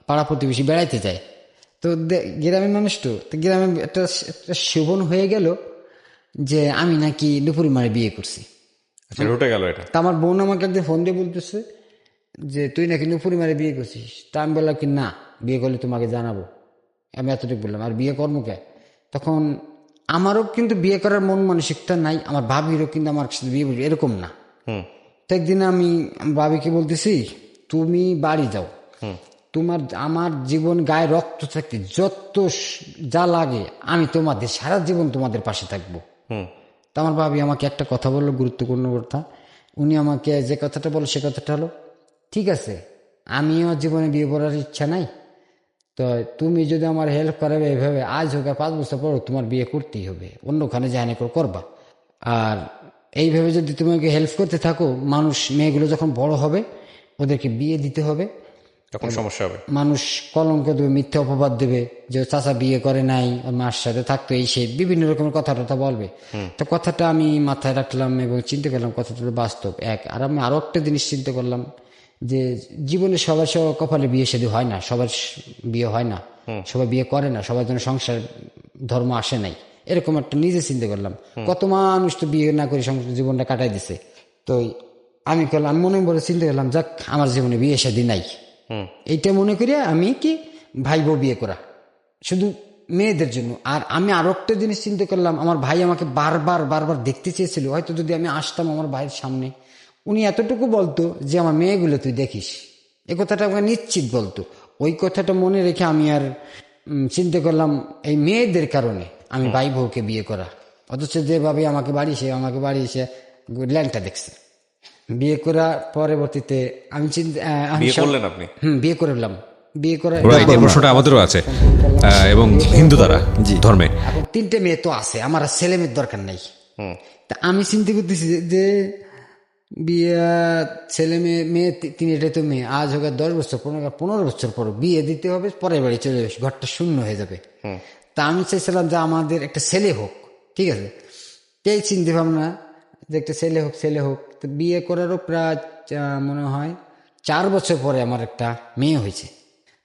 পাড়া প্রতিবেশী বেড়াইতে যায়। তো গ্রামের মানুষ তো গ্রামে একটা শোভন হয়ে গেল যে আমি নাকি নূপুরি মারে বিয়ে করছি। তা আমার বোন আমাকে একদিন ফোন দিয়ে বলতেছে যে তুই নাকি নূপুরি মারে বিয়ে করছিস। তা আমি বললাম কি না, বিয়ে করলে তোমাকে জানাবো, আমি এতটুকু বললাম। আর বিয়ে কর্ম কে? তখন আমারও কিন্তু বিয়ে করার মন মানসিকতা নাই, আমার ভাবিরও কিন্তু আমার সাথে বিয়ে এরকম না। তো একদিন আমি ভাবিকে বলতেছি, তুমি বাড়ি যাও, আমার জীবন গায়ে রক্ত থাকতে যা লাগে আমি তোমাদের সারা জীবন তোমাদের পাশে থাকবো। তো আমার ভাবি আমাকে একটা কথা বললো, গুরুত্বপূর্ণ কথা। উনি আমাকে যে কথাটা বললো সে কথাটা হলো, ঠিক আছে আমিও জীবনে বিয়ে করার ইচ্ছা নাই, তো তুমি যদি আমার হেল্প করাবে এভাবে, আজ হোক আর 5 বছর পর তোমার বিয়ে করতেই হবে, অন্যখানে জানি করবা। আর এইভাবে যদি তুমি আমাকে হেল্প করতে থাকো, মেয়েগুলো যখন বড় হবে ওদেরকে বিয়ে দিতে হবে, তখন সমস্যা হবে। মানুষ কলঙ্ক দেবে, মিথ্যা অপবাদ দেবে যে চাচা বিয়ে করে নাই, ওর মার সাথে থাকতো, এই সেই বিভিন্ন রকমের কথা বলবে। তো কথাটা আমি মাথায় রাখলাম এবং চিন্তা করলাম কথাটা বাস্তব আর আমি আরো একটা জিনিস চিন্তা করলাম যে জীবনে সবার কপালে বিয়ে শাদী হয় না, সবার বিয়ে হয় না, সবাই বিয়ে করে না, সবার জন্য সংসার ধর্ম আসে নাই, এরকম একটা নিজে চিন্তা করলাম। কত মানুষ তো বিয়ে না করে সংসার জীবনটা কাটাই দিছে। তো আমি মনে মনে চিন্তা করলাম, যাক আমার জীবনে বিয়ে শাদী নাই, এইটা মনে করি আমি কি ভাই বউ বিয়ে করা শুধু মেয়েদের জন্য। আর আমি আরো একটা জিনিস চিন্তা করলাম, আমার ভাই আমাকে বারবার দেখতে চেয়েছিল, হয়তো যদি আমি আসতাম আমার ভাইয়ের সামনে, উনি এতটুকু বলতো যে আমার মেয়েগুলো তুই দেখিস, এ কথাটা আমাকে নিশ্চিত বলতো। ওই কথাটা মনে রেখে আমি আর চিন্তা করলাম এই মেয়েদের কারণে আমি ভাই বউকে বিয়ে করা। অথচ যেভাবে আমাকে বাড়ি এসে ল্যাংটা দেখছে। বিয়ে করা পরবর্তীতে আমি বিয়ে করলেন আপনি? বিয়ে করলাম। বিয়ে করে রাইট, এই প্রশ্নটা আমাদেরও আছে এবং হিন্দু দ্বারা ধর্মে। এখন 3টে মেয়ে তো আছে, আমার আর ছেলে মেয়ের দরকার নাই। তা আমি চিন্তা করতেছি যে বিয়ে ছেলে মেয়ে 3টাই তো মেয়ে, আজ হোক 10 বছর 15 বছর পর বিয়ে দিতে হবে, পরের বাড়ি চলে যাবে, ঘরটা শূন্য হয়ে যাবে। তা আমি চাইছিলাম যে আমাদের একটা ছেলে হোক, ঠিক আছে, এই চিন্তা ভাবনা যে একটা ছেলে হোক। তো বিয়ে করারও প্রায় মনে হয় 4 বছর পরে আমার একটা মেয়ে হয়েছে।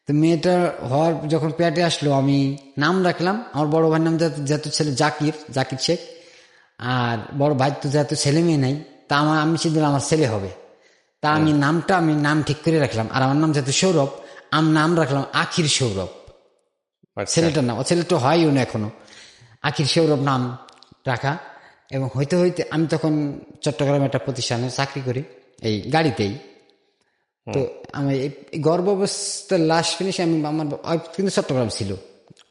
তো মেয়েটা হওয়ার যখন পেটে আসলো, আমি নাম রাখলাম, আমার বড় ভাইয়ের নাম যেহেতু ছেলে জাকির শেখ, আর বড় ভাই তো যেহেতু ছেলে মেয়ে নাই, তা আমি চিন্তা আমার ছেলে হবে। তা আমি নাম ঠিক করে রাখলাম, আর আমার নাম যেহেতু সৌরভ, আমি নাম রাখলাম আখির সৌরভ। ছেলেটার নাম, ছেলেটা হয়ও না এখনো, আখির সৌরভ নাম রাখা। এবং হইতে আমি তখন চট্টগ্রামে একটা প্রতিষ্ঠানে চাকরি করি, এই গাড়িতেই। তো আমি গর্ভাবস্থার লাস্ট ফিনিশ আমার কিন্তু চট্টগ্রাম ছিল।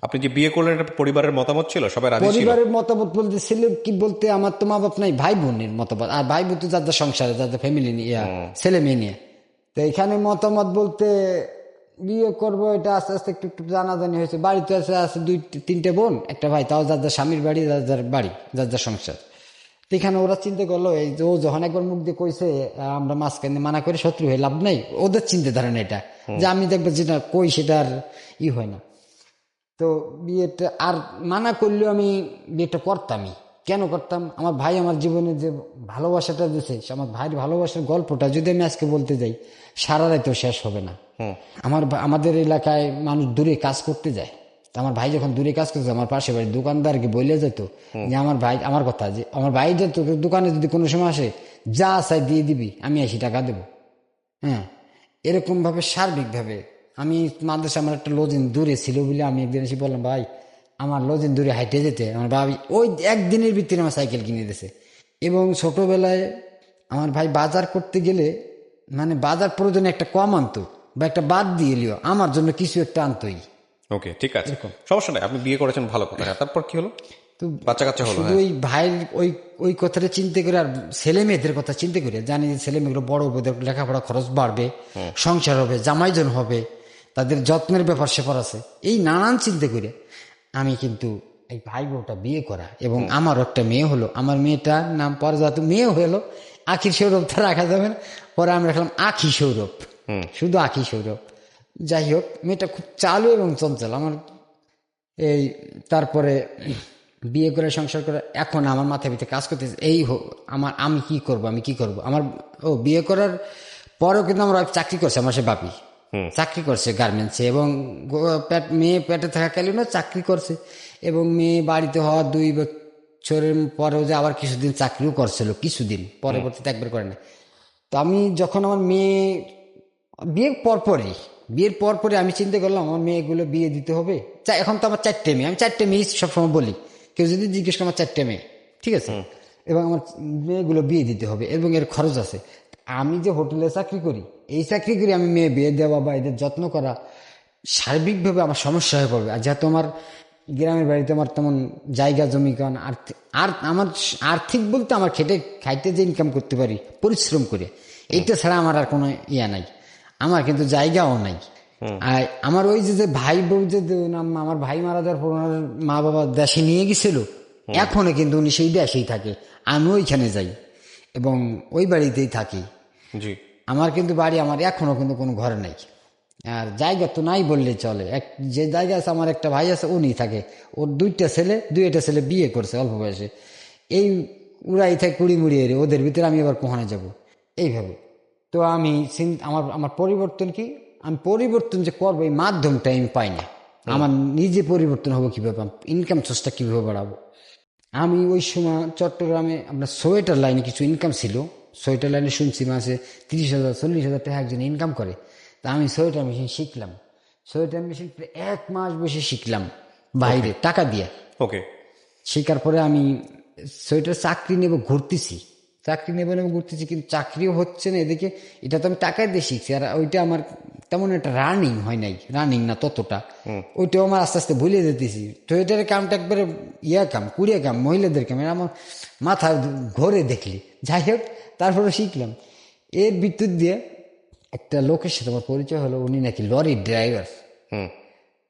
আপনি যে বিয়ে করলেন এটা পরিবারের মতামত ছিল, সবাই রাজি ছিল? পরিবারের মতামত বলতে ছিল কি বলতে, আমার তো মা বাপ নাই, ভাই বোনের মতামত, আর ভাই বোন তো যাদের সংসারে যাদের ফ্যামিলি নিয়ে ছেলে মেয়ে নিয়ে। তো এখানে মতামত বলতে বিয়ে করবো এটা আস্তে আস্তে একটু জানাজানি হয়েছে। বাড়িতে আছে 2-3টে বোন, একটা ভাই, তাও যার স্বামীর বাড়ি, যার সংসার। এখানে ওরা চিন্তা করলো, এই যে ও যখন একবার মুখ দিয়ে কইছে, আমরা মাঝখানে মানা করে শত্রু হয়ে লাভ নাই, ওদের চিন্তা ধারণা এটা যে আমি দেখবো যেটা কই সেটা আর হয় না। তো বিয়েটা আর মানা করলেও আমি বিয়েটা করতামই। কেন করতাম? আমার ভাই আমার জীবনে যে ভালোবাসাটা দিয়েছে, আমার ভাইয়ের ভালোবাসার গল্পটা যদি আমি আজকে বলতে যাই, সারা রাতেও শেষ হবে না। আমাদের এলাকায় মানুষ দূরে কাজ করতে যায়, আমার ভাই যখন দূরে কাজ করতে, আমার পাশে বাড়ির দোকানদারকে বলে যেত যে আমার ভাই, আমার কথা যে আমার ভাই যেত দোকানে যদি কোনো সময় আসে, যা চাই দিয়ে দিবি, আমি 80 টাকা দেবো। হ্যাঁ, এরকম ভাবে সার্বিকভাবে আমি মাদ্রাসা, আমার একটা লজিন দূরে ছিল বলে আমি একদিন এসে বললাম, ভাই আমার লজিন দূরে হাইটে যেতে, আমার ভাবি ওই একদিনের ভিতরে আমার সাইকেল কিনে দিয়েছে। এবং ছোটবেলায় আমার ভাই বাজার করতে গেলে, মানে বাজার প্রয়োজনে একটা কম আনতো বা একটা বাদ দিয়ে লিও, আমার জন্য কিছু একটা আনতোই। ওকে, ঠিক আছে, সমস্যা নাই, আপনি বিয়ে করেছেন, ভালো কথা। তারপর কি হলো? তো বাচ্চা কাচ্চা হলো? শুধু ওই ভাইয়ের ওই কথাটা চিন্তা করে আর ছেলে মেয়েদের কথা চিন্তা করে, জানি যে ছেলে মেয়েগুলো বড় হবে, লেখাপড়া খরচ বাড়বে, সংসার হবে, জামাইজন হবে, তাদের যত্নের ব্যাপার স্যাপার আছে, এই নানান চিন্তা করে আমি কিন্তু এই ভাই বউটা বিয়ে করা। এবং আমারও একটা মেয়ে হলো, আমার মেয়েটার নাম পরে যাতে মেয়ে হলো আখির সৌরভ, তা রাখা যাবে না, পরে আমি রাখলাম আখি সৌরভ, শুধু আখি সৌরভ। যাই হোক, মেয়েটা খুব চালু এবং চঞ্চল আমার। এই তারপরে বিয়ে করে সংসার করে এখন আমার মাথার ভিতরে কাজ করতেছে, আমি কি করব আমার বিয়ে করার পরেও কিন্তু আমার চাকরি করছে, আমার সে বাপি চাকরি করছে গার্মেন্টসে, এবং মেয়ে পেটে থাকাকালীনও চাকরি করছে, এবং মেয়ে বাড়িতে হওয়া 2 বছরের পরেও যে আবার কিছুদিন চাকরিও করছিল, কিছুদিন পরবর্তীতে একবার করে না। তো আমি যখন আমার বিয়ের পরপরই আমি চিন্তা করলাম আমার মেয়েগুলো বিয়ে দিতে হবে। এখন তো আমার 4টে মেয়ে, আমি 4টে মেয়ে সবসময় বলি, কেউ যদি জিজ্ঞেস করে আমার 4টে মেয়ে, ঠিক আছে, এবং আমার মেয়েগুলো বিয়ে দিতে হবে এবং এর খরচ আছে। আমি যে হোটেলে চাকরি করি, এই চাকরি করে আমি মেয়ে বিয়ে দেওয়া বা এদের যত্ন করা সার্বিকভাবে আমার সমস্যা হয়ে পড়বে। আর যেহেতু আমার গ্রামের বাড়িতে আমার তেমন জায়গা জমি কান আর আমার আর্থিক বলতে আমার খেটে খাইতে যে ইনকাম করতে পারি পরিশ্রম করে, এইটা ছাড়া আমার আর কোনো ইয়া নাই। আমার কিন্তু জায়গাও নাই। আর আমার ওই যে ভাই বউ যে আমার ভাই মারা যাওয়ার পর ওনার মা বাবা দেশে নিয়ে গেছিল, এখনো কিন্তু উনি সেই দেশেই থাকে, আমি ওইখানে যাই এবং ওই বাড়িতেই থাকি। জি। আমার কিন্তু বাড়ি আমার এখনো কিন্তু কোনো ঘরে নেই, আর জায়গা তো নাই বললেই চলে। যে জায়গা আছে, আমার একটা ভাই আছে, উনি থাকে, ওর দুইটা ছেলে বিয়ে করছে অল্প বয়সে। এই উড়াই থাকে কুড়ি মুড়িয়ে, ওদের ভিতরে আমি এবার কোহানে যাব এইভাবে। তো আমি আমার পরিবর্তন কি, আমি পরিবর্তন যে করবো এই মাধ্যমটা আমি পাই না। আমার নিজে পরিবর্তন হবো কিভাবে, ইনকাম সোর্সটা কিভাবে বাড়াবো। আমি ওই সময় চট্টগ্রামে আপনার সোয়েটার লাইনে কিছু ইনকাম ছিল। সোয়েটার লাইনে শুনছি মাসে 30,000 40,000 টাকা একজন ইনকাম করে। তা আমি সোয়েটার মেশিন শিখলাম। সোয়েটার মেশিন 1 মাস বসে শিখলাম বাইরে টাকা দিয়ে। ওকে। শেখার পরে আমি সোয়েটার চাকরি নেব ঘুরতেছি, কিন্তু চাকরিও হচ্ছে না এদিকে। এটা তো আমি টাকায় দিয়ে শিখছি, আর ওইটা আমার তেমন একটা রানিং না ততটা। ওইটাও আমার আস্তে আস্তে ভুলে যেতেছি। সোয়েটারের কামটা একবারে কুড়িয়া কাম, মহিলাদের কাম, আমার মাথা ঘরে দেখলি। যাই হোক, তারপরে শিখলাম। এর বিদ্যুৎ দিয়ে একটা লোকের সাথে আমার পরিচয় হলো, উনি নাকি লরির ড্রাইভার।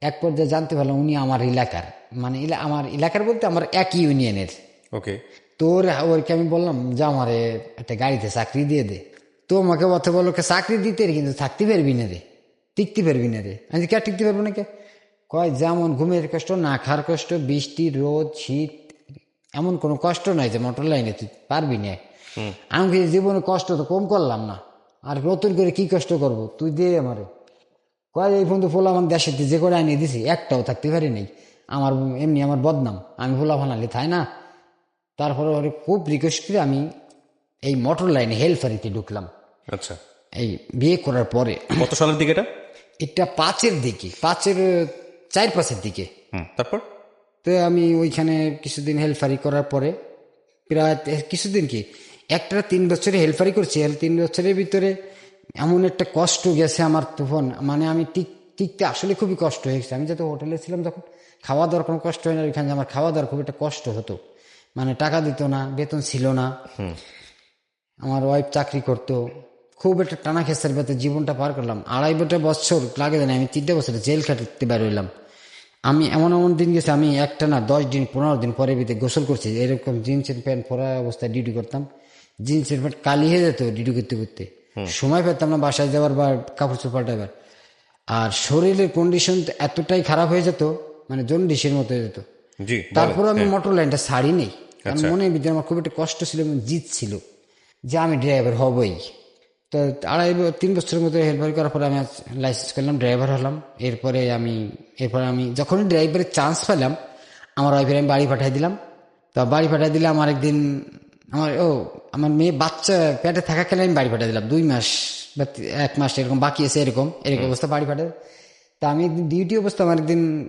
এক পর্যায়ে জানতে পারলাম উনি আমার এলাকার, মানে আমার এলাকার বলতে আমার একই ইউনিয়নের। ওকে। তোর ওরকে আমি বললাম যে আমার একটা গাড়িতে চাকরি দিয়ে দে। তো আমাকে অথ বলো চাকরি দিতে, কিন্তু থাকতে পারবি না রে, টিকতে পারবি না রে। আমি কে টিকতে পারবো না কে? কয় যেমন ঘুমের কষ্ট, না খাওয়ার কষ্ট, বৃষ্টি রোদ শীত, এমন কোনো কষ্ট নাই যে মোটর লাইনে তুই পারবি না। আমি জীবনে কষ্ট তো কম করলাম না, আর নতুন করে কি কষ্ট করব, তুই দে আমারে। কয় এই পর্যন্ত ফোলা আমার দেশের যে করে আনিয়ে দিছি, একটাও থাকতে পারি নাই। আমার বদনাম, আমি ফোলা ফানালি তাই না। তারপরে ওরে খুব রিকোয়েস্ট করে আমি এই মোটর লাইনে হেলফারিতে ঢুকলাম। আচ্ছা। এই বিয়ে করার পরে। কত সালের দিকে এটা? এটা 5-এর দিকে, 4-5-এর দিকে। তারপর তো আমি ওইখানে কিছুদিন হেলফারি করার পরে, প্রায় কিছুদিন কি 3 বছরে হেলফারি করছি। 3 বছরের ভিতরে এমন একটা কষ্ট গেছে আমার তুফান, মানে আমি টিকতে আসলে খুবই কষ্ট হয়েছে। আমি যত হোটেলে ছিলাম তখন খাওয়া দাওয়ার কোনো কষ্ট হয় না, ওইখানে আমার খাওয়া দাওয়ার খুব একটা কষ্ট হতো, মানে টাকা দিত না, বেতন ছিল না। আমার ওয়াইফ চাকরি করতো, খুব একটা টানা খেসার ভেতরে জীবনটা পার করলাম। 2.5 বছর লাগে না, আমি 3 বছরে জেল খাটতে বের হইলাম। আমি এমন দিন গেছে, আমি একটা না 10 দিন 15 দিন পরে ভিতরে গোসল করছি। এরকম জিন্সের প্যান্ট পরা অবস্থায় ডিউটি করতাম, জিন্সের প্যান্ট কালি হয়ে যেত ডিউটি করতে করতে, সময় পেতাম না বাসায় যাওয়ার বা কাপড় চোপড় পাল্টাবার। আর শরীরের কন্ডিশন এতটাই খারাপ হয়ে যেত, মানে জন্ডিসের মতো হয়ে যেত। তারপর আমি মোটর লাইনটা ছাড়ি নেই, কারণ মনের ভিতরে আমার খুব একটা কষ্ট ছিল এবং জিত ছিল যে আমি ড্রাইভার হবই। তো 3 বছরের মতো হেলফারি করার পরে আমি লাইসেন্স করলাম, ড্রাইভার হলাম। এরপরে আমি যখনই ড্রাইভারের চান্স পেলাম, আমার ওয়াইফের আমি বাড়ি পাঠিয়ে দিলাম। তো বাড়ি পাঠিয়ে দিলে আমার একদিন আমার মেয়ে বাচ্চা পেটে থাকাকালে আমি বাড়ি পাঠিয়ে দিলাম। 2 মাস বা 1 মাস এরকম বাকি আছে, এরকম অবস্থা বাড়ি পাঠিয়ে। তা আমি একদিন ডিউটি অবস্থা,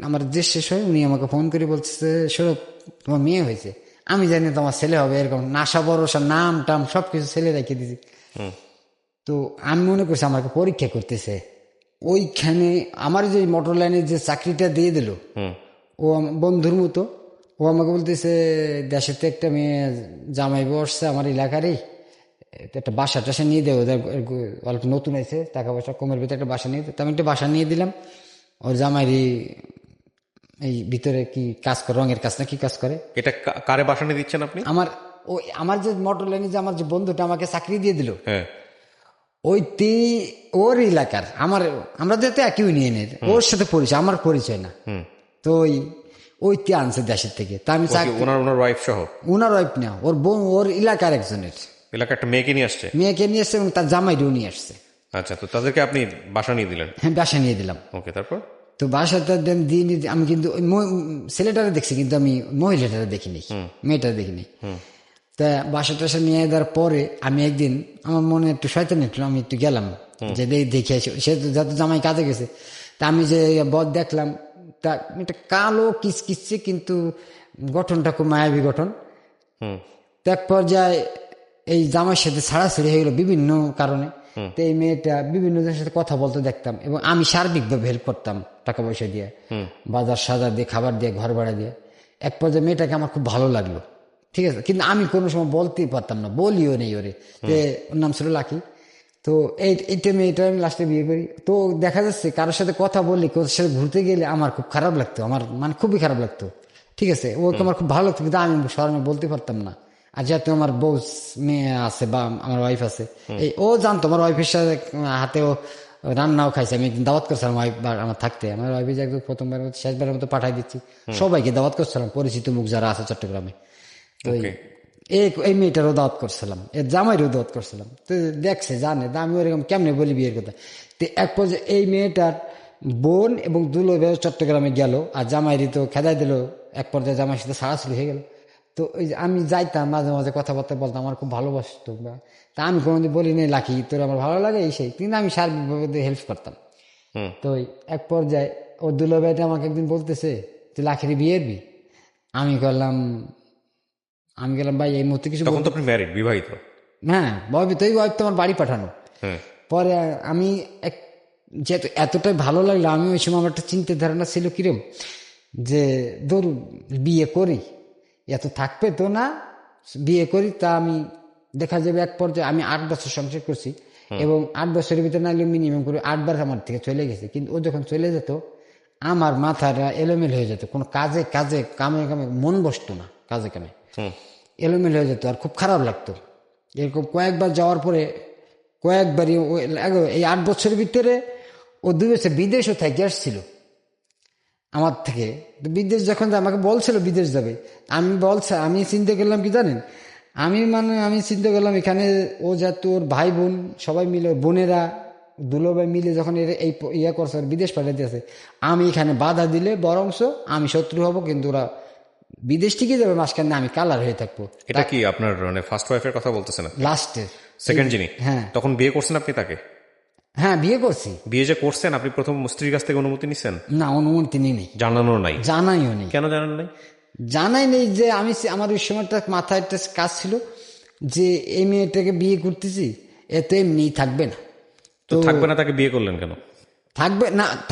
আমার দেশ শেষ হয়, উনি আমাকে ফোন করে বলছে, সৌরভ তোমার মেয়ে হয়েছে। আমি জানি তোমার ছেলে হবে, এরকম নাশা ভরসা নাম টাম সবকিছু ছেলে রেখে দিয়েছি। তো আমি মনে করছি আমাকে পরীক্ষা করতেছে। ওইখানে আমার যে মোটর লাইনের যে চাকরিটা দিয়ে দিল, ও আমার বন্ধুর মতো, ও আমাকে বলতেছে দেশের তো একটা মেয়ে জামাই বসছে আমার এলাকারই, একটা বাসা টাসা নিয়ে দেবো, অল্প নতুন আছে, টাকা পয়সা কমের ভিতরে একটা বাসা নিয়ে দিতে। আমি একটা বাসা নিয়ে দিলাম। ওর জামাইরি এই ভিতরে কি কাজ করে, রঙের কাজ না কি কাজ করে। এটা কারে বাসা নিয়ে দিচ্ছেন আপনি? আমার যে মোটর লাইনে যে আমার যে বন্ধুটা আমাকে চাকরি দিয়ে দিল, ওর এলাকার আমরা যেহেতু একই ইউনিয়নের, ওর সাথে পরিচয়, আমার পরিচয় না। তো ওইটি আনছে দেশের থেকে। তা আমি ওনার ওয়াইফ সহ? ওনার ওয়াইফ না, ওর এলাকার একজনের একটা মেয়েকে নিয়ে আসছে এবং তার জামাইও নিয়ে আসছে। আচ্ছা, তো তাদেরকে আপনি বাসা নিয়ে দিলেন? হ্যাঁ, বাসা নিয়ে দিলাম। ওকে, তারপর? তো বাসাটা দিয়ে আমি কিন্তু ছেলেটারে দেখছি, কিন্তু আমি মহিলাটারে দেখিনি, মেয়েটারে দেখিনি। তা বাসা টাসা নিয়ে দেওয়ার পরে আমি একদিন আমার মনে একটু শয়তানি উঠলো, আমি একটু গেলাম যে দেখে আসি। সে তো যত জামাই কাজে গেছে, তা আমি যে বদ দেখলাম, তা একটা কালো কিচকিচছে, কিন্তু গঠনটা খুব মায়াবী গঠন। এক পর্যায়ে এই জামাইয়ের সাথে ছাড়াছাড়ি হয়ে গেলো বিভিন্ন কারণে। তো এই মেয়েটা বিভিন্ন জনের সাথে কথা বলতে দেখতাম এবং আমি সার্বিকভাবে হেল্প করতাম টাকা পয়সা দিয়ে, বাজার সাজার দিয়ে, খাবার দিয়ে, ঘর ভাড়া দিয়ে। এক পর্যায়ে মেয়েটাকে আমার খুব ভালো লাগলো, ঠিক আছে, কিন্তু আমি কোনো সময় বলতেই পারতাম না, বলিও নেই ওরে, যে ওর নাম ছিল লাকি। তো এইটা মেয়েটা আমি লাস্টে বিয়ে করি। তো দেখা যাচ্ছে কারোর সাথে কথা বললে, ওর সাথে ঘুরতে গেলে আমার খুব খারাপ লাগতো, আমার মানে খুবই খারাপ লাগতো, ঠিক আছে, ওকে আমার খুব ভালো লাগতো, কিন্তু আমি সরাসরি বলতে পারতাম না। আর যেহেতু আমার বউ মেয়ে আছে বা আমার ওয়াইফ আছে, এই ও জানতো আমার ওয়াইফের সাথে হাতেও রান্নাও খাইছে। আমি দাওয়াত করছিলাম ওয়াইফ আমার থাকতে, আমার ওয়াইফে যে একদম প্রথমবার মতো শেষবারের মতো পাঠাই দিচ্ছি, সবাইকে দাওয়াত করছিলাম, পরিচিত মুখ যারা আছে চট্টগ্রামে। তো এই মেয়েটারও দাওয়াত করছিলাম, এর জামাইরও দাওয়াত করছিলাম। তো দেখছে, জানে আমি ওরকম কেমনে বলি বিয়ের কথা। তো এক পর্যায়ে এই মেয়েটার বোন এবং দুলোভাই চট্টগ্রামে গেল, আর জামাইরি তো খেদাই দিল। এক পর্যায়ে জামাইয়ের সাথে সারাসরি হয়ে গেল। তো ওই যে আমি যাইতাম মাঝে মাঝে কথাবার্তা বলতাম, আমার খুব ভালোবাসতো। তা আমি কোনোদিন বলি নাই লাকি তোর আমার ভালো লাগে এই সেই, কিন্তু আমি সার্বিকভাবে হেল্প করতাম। তো এক পর্যায়ে ও দুলোভাইটা আমাকে একদিন বলতেছে, তুই লাখির বিয়ের বি? আমি গেলাম ভাই এই মুহূর্তে কিছু। তখন তো আপনি ম্যারিড, বিবাহিত? হ্যাঁ, ওয়াইফ তো আমার বাড়ি পাঠানো। পরে আমি যেহেতু এতটাই ভালো লাগলো, আমি ওই সময় আমার একটা চিন্তা ধারণা ছিল কিরম, যে ধরুন বিয়ে করি, এত থাকবে তো না, বিয়ে করি। তা আমি দেখা যাবে এক পর্যায়ে আমি 8 বছর সংসার করছি, এবং 8 বছরের ভিতরে না মিনিমাম করে 8 বার আমার থেকে চলে গেছে। কিন্তু ও যখন চলে যেত আমার মাথাটা এলোমেল হয়ে যেত, কোনো কাজে কামে মন বসতো না, কাজে কামে এলোমেল হয়ে যেত, আর খুব খারাপ লাগতো। এরকম কয়েকবার যাওয়ার পরে কয়েকবারই এই 8 বছরের ভিতরে ও 2 বছর বিদেশও থেকে আসছিল আমার থেকে। বিদেশ যখন আমাকে বলছিল বিদেশ যাবে, আমি চিন্তা করলাম কি জানেন, আমি চিন্তা করলাম এখানে ও যেহেতু ওর ভাই বোন সবাই মিলে, বোনেরা দুলোভাই মিলে যখন এই ইয়া করছে, বিদেশ পাঠাতে আছে, আমি এখানে বাধা দিলে বরংশ আমি শত্রু হব, কিন্তু ওরা বিদেশ থেকে যাবে, মাঝখানে আমি কালার হয়ে থাকবো। এটা কি আপনার মানে ফার্স্ট ওয়াইফের কথা বলতেছেন? লাস্টে সেকেন্ড যিনি? হ্যাঁ। তখন বিয়ে করছেন আপনি তাকে? হ্যাঁ, বিয়ে করছি। বিয়ে যে করছেন আপনি প্রথম স্ত্রীর কাছ থেকে অনুমতি নিছেন? না, অনুমতি নেই, জানানো নাই? জানাইও নেই। কেন জানান নাই? জানাই নেই যে আমার ওই সময়টা মাথায় একটা কাজ ছিল যে এই মেয়েটাকে বিয়ে করতেছি, এ তো এমনি থাকবে না। তো থাকবে না, তাকে বিয়ে করলেন কেন?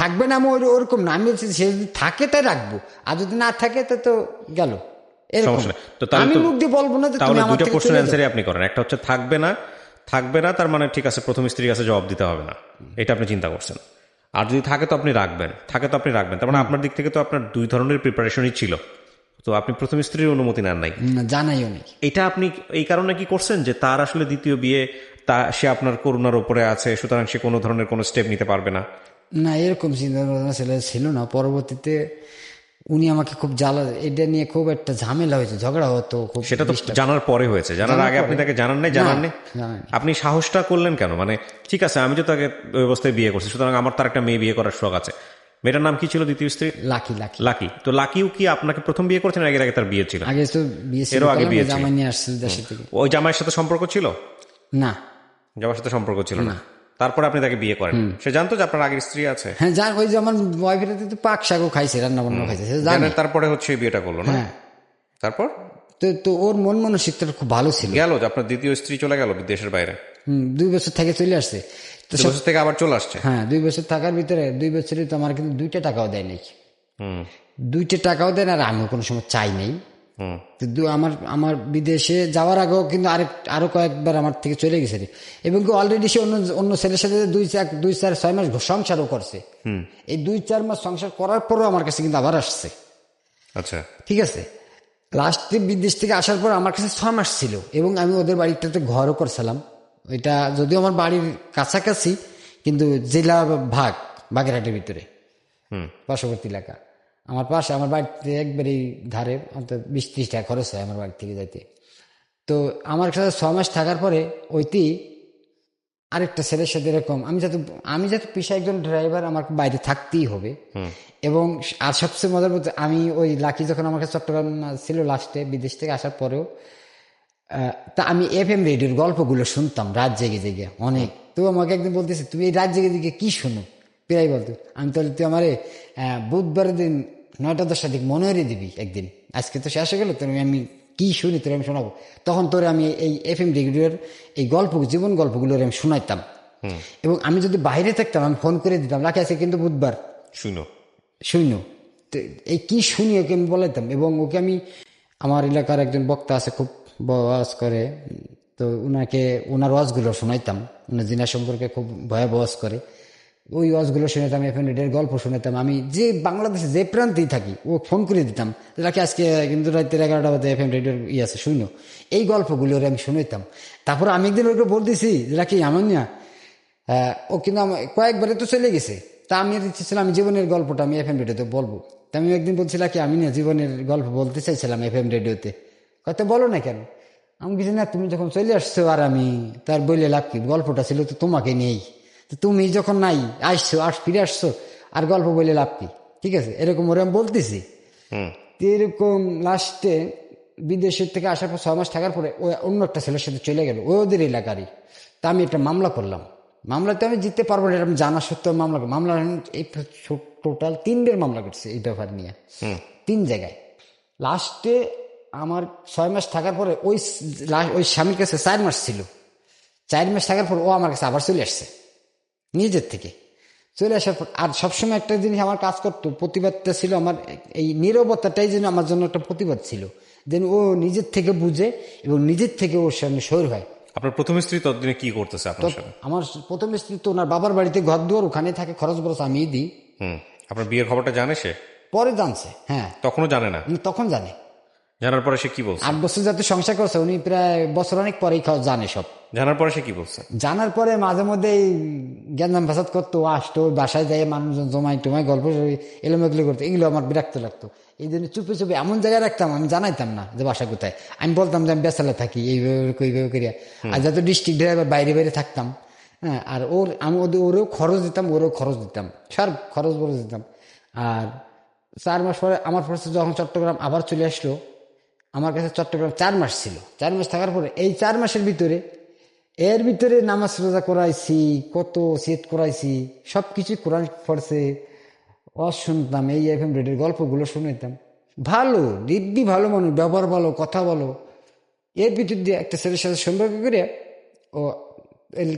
থাকবে না আমি ওরকম না, আমি বলছি সে যদি থাকে তাই রাখবো, আর যদি না থাকে তো গেল, এরকম। আমি মুখ দিয়ে বলবো না যে তুমি আমার থেকে চলে যাও। আপনি করেন, একটা হচ্ছে থাকবে না, তার মানে ঠিক আছে প্রথম স্ত্রীর কাছে জবাব দিতে হবে না, এটা আপনি চিন্তা করছেন। আর যদি থাকে তো আপনি রাখবেন, তার মানে আপনার দিক থেকে তো আপনার 2 ধরনের প্রিপারেশনই ছিল। তো আপনি প্রথম স্ত্রীর অনুমতি নেন নাই? জানাইও নেই। এটা আপনি এই কারণে কি করছেন যে তার আসলে দ্বিতীয় বিয়ে, সে আপনার করুণার উপরে আছে, সুতরাং সে কোনো ধরনের কোনো স্টেপ নিতে পারবে না? না, এরকম চিন্তা ভাবনা ছিল না। পরবর্তীতে উনি আমাকে খুব এটা নিয়ে খুব একটা ঝামেলা হয়েছে, ঝগড়া হতো খুব। সেটা তো জানার পরে হয়েছে, জানার আগে আপনি তাকে জানান নাই? আপনি সাহসটা করলেন কেন? মানে ঠিক আছে আমি তো তাকে ওই অবস্থায় বিয়ে করছি, সুতরাং আমার তার একটা মেয়ে বিয়ে করার শখ আছে। মেয়েটার নাম কি ছিল দ্বিতীয় স্ত্রী? লাকি। তো লাকিও কি আপনাকে প্রথম বিয়ে করছেন? আগে তার বিয়ে ছিল? আগে তো বিয়ে ছিল, আগে বিয়ে ছিল। জামাই নিয়ে আসছিল দেশে থেকে। ওই জামাইয়ের সাথে সম্পর্ক ছিল না? জামাইয়ের সাথে সম্পর্ক ছিল না। তারপরে আপনি তাকে বিয়ে করেন, সে জানতো যে আপনার আগের স্ত্রী আছে? হ্যাঁ, ওই যে আমার ওয়াইফের তো পাক শাকও খাইছে, রান্না বান্না খাইছে, জানে। তারপরে হচ্ছে বিয়েটা করলো না? তারপর তো ওর মন মানসিকতা খুব ভালো ছিল। গেল যে আপনার দ্বিতীয় স্ত্রী চলে গেল দেশের বাইরে? 2 বছর থেকে চলে আসছে। তো 2 বছর থেকে আবার চলে আসছে? হ্যাঁ, 2 বছর থাকার ভিতরে 2 বছরে তো আমার কিন্তু 2টা টাকাও দেয় নাই। 2টা টাকাও দেয় না, আর আমিও কোনো সময় চাই নাই। কিন্তু আমার বিদেশে যাওয়ার আগেও কিন্তু আরো কয়েকবার আমার থেকে চলে গেছে, এবং অলরেডি সে অন্য ছেলের সাথে 2-4-6 মাস সংসারও করছে। এই 2-4 মাস সংসার করার পরও আমার কাছে কিন্তু আবার আসছে। আচ্ছা, ঠিক আছে। লাস্টে বিদেশ থেকে আসার পর আমার কাছে 6 মাস ছিল, এবং আমি ওদের বাড়িটাতে ঘরও করছিলাম। ওইটা যদিও আমার বাড়ির কাছাকাছি, কিন্তু জেলা বাগেরহাটের ভিতরে, পার্শ্ববর্তী এলাকা। আমার পাশে, আমার বাড়িতে একবারেই ধারে, অন্তত 20-30 টাকা খরচ হয় আমার বাড়ি থেকে যাইতে। তো আমার কাছে 6 মাস থাকার পরে ওইটি আরেকটা ছেলের সাথে এরকম, আমি যাতে পেশা একজন ড্রাইভার, আমার বাইরে থাকতেই হবে। এবং আর সবচেয়ে মজার বলতে, আমি ওই লাকি যখন আমার কাছে চট্টগ্রাম ছিল লাস্টে বিদেশ থেকে আসার পরেও, তা আমি FM রেডিওর গল্পগুলো শুনতাম রাত জেগে অনেক। তো আমাকে একদিন বলতেছে, তুমি এই রাত জেগে কি শোনো? প্রায় বলতো। আমি তাহলে তুই আমার বুধবার দিন 9টা-10টার দিক মনে হয়ে দিবি একদিন, আজকে তো শেষ হয়ে গেল, তুমি আমি কি শুনি তোর আমি শোনাবো। তখন তোরে আমি এই FM রেডিওর এই গল্প, জীবন গল্পগুলোর আমি শোনাইতাম। এবং আমি যদি বাইরে থাকতাম আমি ফোন করে দিতাম, লাকি আছে কিন্তু বুধবার শুনো, তো এই কি শুনি ওকে আমি বলাইতাম। এবং ওকে আমি, আমার এলাকার একজন বক্তা আছে খুব ওয়াজ করে, তো ওনার ওয়াজগুলো শোনাইতাম। ওনার জিনা সম্পর্কে খুব ভয়াবহ ওয়াজ করে, ওই ওয়াজগুলো শুনেতাম, FM রেডিওর গল্প শুনেতাম। আমি যে বাংলাদেশে যে প্রান্তেই থাকি ও ফোন করে দিতাম, লাকি আজকে কিন্তু রাতের 11টা বাজে FM রেডিওর আছে শুনো, এই গল্পগুলো আমি শুনেতাম। তারপর আমি একদিন ওকে বলতেছি যে লাকি আমার না, ও কিন্তু কয়েকবারে তো চলে গেছে, তা আমি ইচ্ছেছিলাম আমি জীবনের গল্পটা আমি FM রেডিওতে বলবো। তা আমি একদিন বলছিলাম কি আমি না জীবনের গল্প বলতে চাইছিলাম FM রেডিওতে। কত বলো না কেন? আমি কিছু না, তুমি যখন চলে আসছো আর আমি তার বললে লাভ কি, গল্পটা ছিল তো তোমাকে নিয়েই, তো তুমি যখন নাই ফিরে আসছো আর গল্প বললে লাভ কি, ঠিক আছে, এরকম ওরা আমি বলতেছি। এরকম লাস্টে বিদেশের থেকে আসার পর 6 মাস থাকার পরে ও অন্য একটা ছেলের সাথে চলে গেল, ওদের এলাকারই। তা আমি একটা মামলা করলাম, মামলাতে আমি জিততে পারবো না, আমি জানা সত্ত্বেও মামলা এই টোটাল 3 মামলা করছে এই ব্যাপার নিয়ে, 3 জায়গায়। লাস্টে আমার 6 মাস থাকার পরে ওই স্বামীর কাছে 4 মাস ছিল, 4 মাস থাকার পর ও আমার কাছে আবার চলে আসছে নিজের থেকে। চলে আসার পর আর সবসময় একটা জিনিস আমার কাজ করতো, প্রতিবাদটা ছিল আমার, এই নীরবতাটাই যেন আমার জন্য একটা প্রতিবাদ ছিল, যেন ও নিজের থেকে বুঝে এবং নিজের থেকে ওর সামনে সর হয়। আপনার প্রথম স্ত্রী ততদিনে কি করতেছে আপনার সাথে? আমার প্রথম স্ত্রী তো ওনার বাবার বাড়িতে ঘর দুয়ার, ওখানে থাকে, খরচ বরচ আমিই দিই। আপনার বিয়ের খবরটা জানে সে? পরে জানছে, হ্যাঁ। তখনও জানে না? তখন জানে। জানার পরে সে কি বলছে? 8 বছর যাতে সংসার করছে উনি, প্রায় বছর অনেক পরেই জানে সব। জানার পরে সে কি বলছে? জানার পরে মাঝে মধ্যে জ্ঞান ফাসাদ করতো, আসতো, বাসায় যায় মানুষজন জমাই টমাই গল্প এলোমেগুলো করতো, এগুলো আমার বিরক্ত লাগতো। এই জন্য চুপে চুপে এমন জায়গায় রাখতাম, আমি জানাইতাম না যে বাসা কোথায়। আমি বলতাম যে আমি বেসালে থাকি, এইভাবে করিয়া। আর যত ডিস্ট্রিক্ট ড্রাইভার বাইরে বাইরে থাকতাম, হ্যাঁ। আর আমি ওরেও খরচ দিতাম, সব খরচ বরচ দিতাম। আর 4 মাস পরে আমার পরে যখন চট্টগ্রাম আবার চলে আসলো, আমার কাছে চট্টগ্রাম 4 মাস ছিল। 4 মাস থাকার পরে এই 4 মাসের ভিতরে নামাজ রোজা করাইছি, কত সেট করাইছি, সবকিছু কোরআন পড়ছে, শুনতাম, এই FM রেডিওর গল্পগুলো শুনতাম। ভালো দিব্যি, ভালো মানুষ, ব্যবহার ভালো, কথা ভালো। এর ভিতর দিয়ে একটা ছেলের সাথে সম্পর্ক করে ও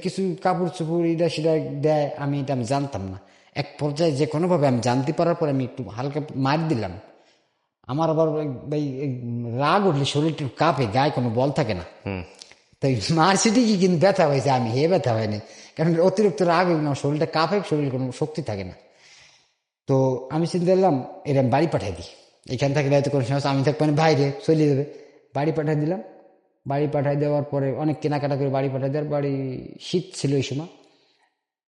কিছু কাপড় চোপড় এটা সেটা দেয়, আমি জানতাম না। এক পর্যায়ে যে কোনোভাবে আমি জানতে পারার পর আমি একটু হালকা মার দিলাম। আমার আবার রাগ উঠলে শরীরটা কাঁপে, গায়ে কোনো বল থাকে না। তাই মারছি ঠিকই, কিন্তু ব্যথা হয়েছে, আমি ব্যথা হয়নি, কারণ অতিরিক্ত রাগ হইলে আমার শরীরটা কাঁপে, শরীরে কোনো শক্তি থাকে না। তো আমি চিন্তা করলাম এরা বাড়ি পাঠাই দিই, এখান থেকে হয়তো কোনো সমস্যা, আমি থাকবো বাইরে চলে যাবে। বাড়ি পাঠাই দিলাম। বাড়ি পাঠাই দেওয়ার পরে অনেক কেনাকাটা করে বাড়ি পাঠাই দেওয়ার, বাড়ি শীত ছিল এই সময়।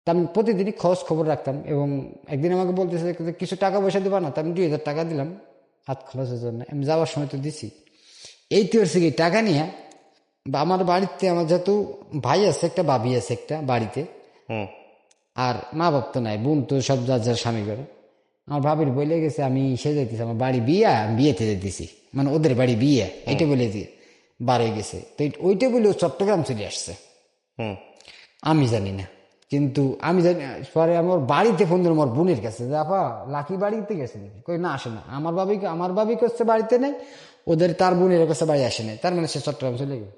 তা আমি প্রতিদিনই খবর রাখতাম। এবং একদিন আমাকে বলতেছে কিছু টাকা পয়সা দেবা না, তা আমি 2000 টাকা দিলাম হাত খরচের জন্য। আমি যাওয়ার সময় তো দিছি। এই থেকে টাকা নিয়ে আমার বাড়িতে, আমার যেহেতু ভাই আছে একটা, ভাবি আছে একটা বাড়িতে, আর মা বাপ তো নাই, বোন তো সব যার স্বামী করে। আমার ভাবির বলে গেছে আমি যেতেছি, আমার বাড়ি বিয়েতে যেতেছি, মানে ওদের বাড়ি বিয়ে, এটা বলে দিয়ে বার হয়ে গেছে। তো ওইটা বলে চট্টগ্রাম চলে আসছে, আমি জানি না। কিন্তু আমি জানি পরে আমার বাড়িতে ফোন দিল আমার বোনের কাছে, যে আপা লাকি বাড়িতে গেছে নাকি, কই না আসে না। আমার ভাবি করছে বাড়িতে নেই, ওদের তার বোনের কাছে বাড়ি আসে নাই, তার মানে সে চট্টগ্রাম চলে গেল।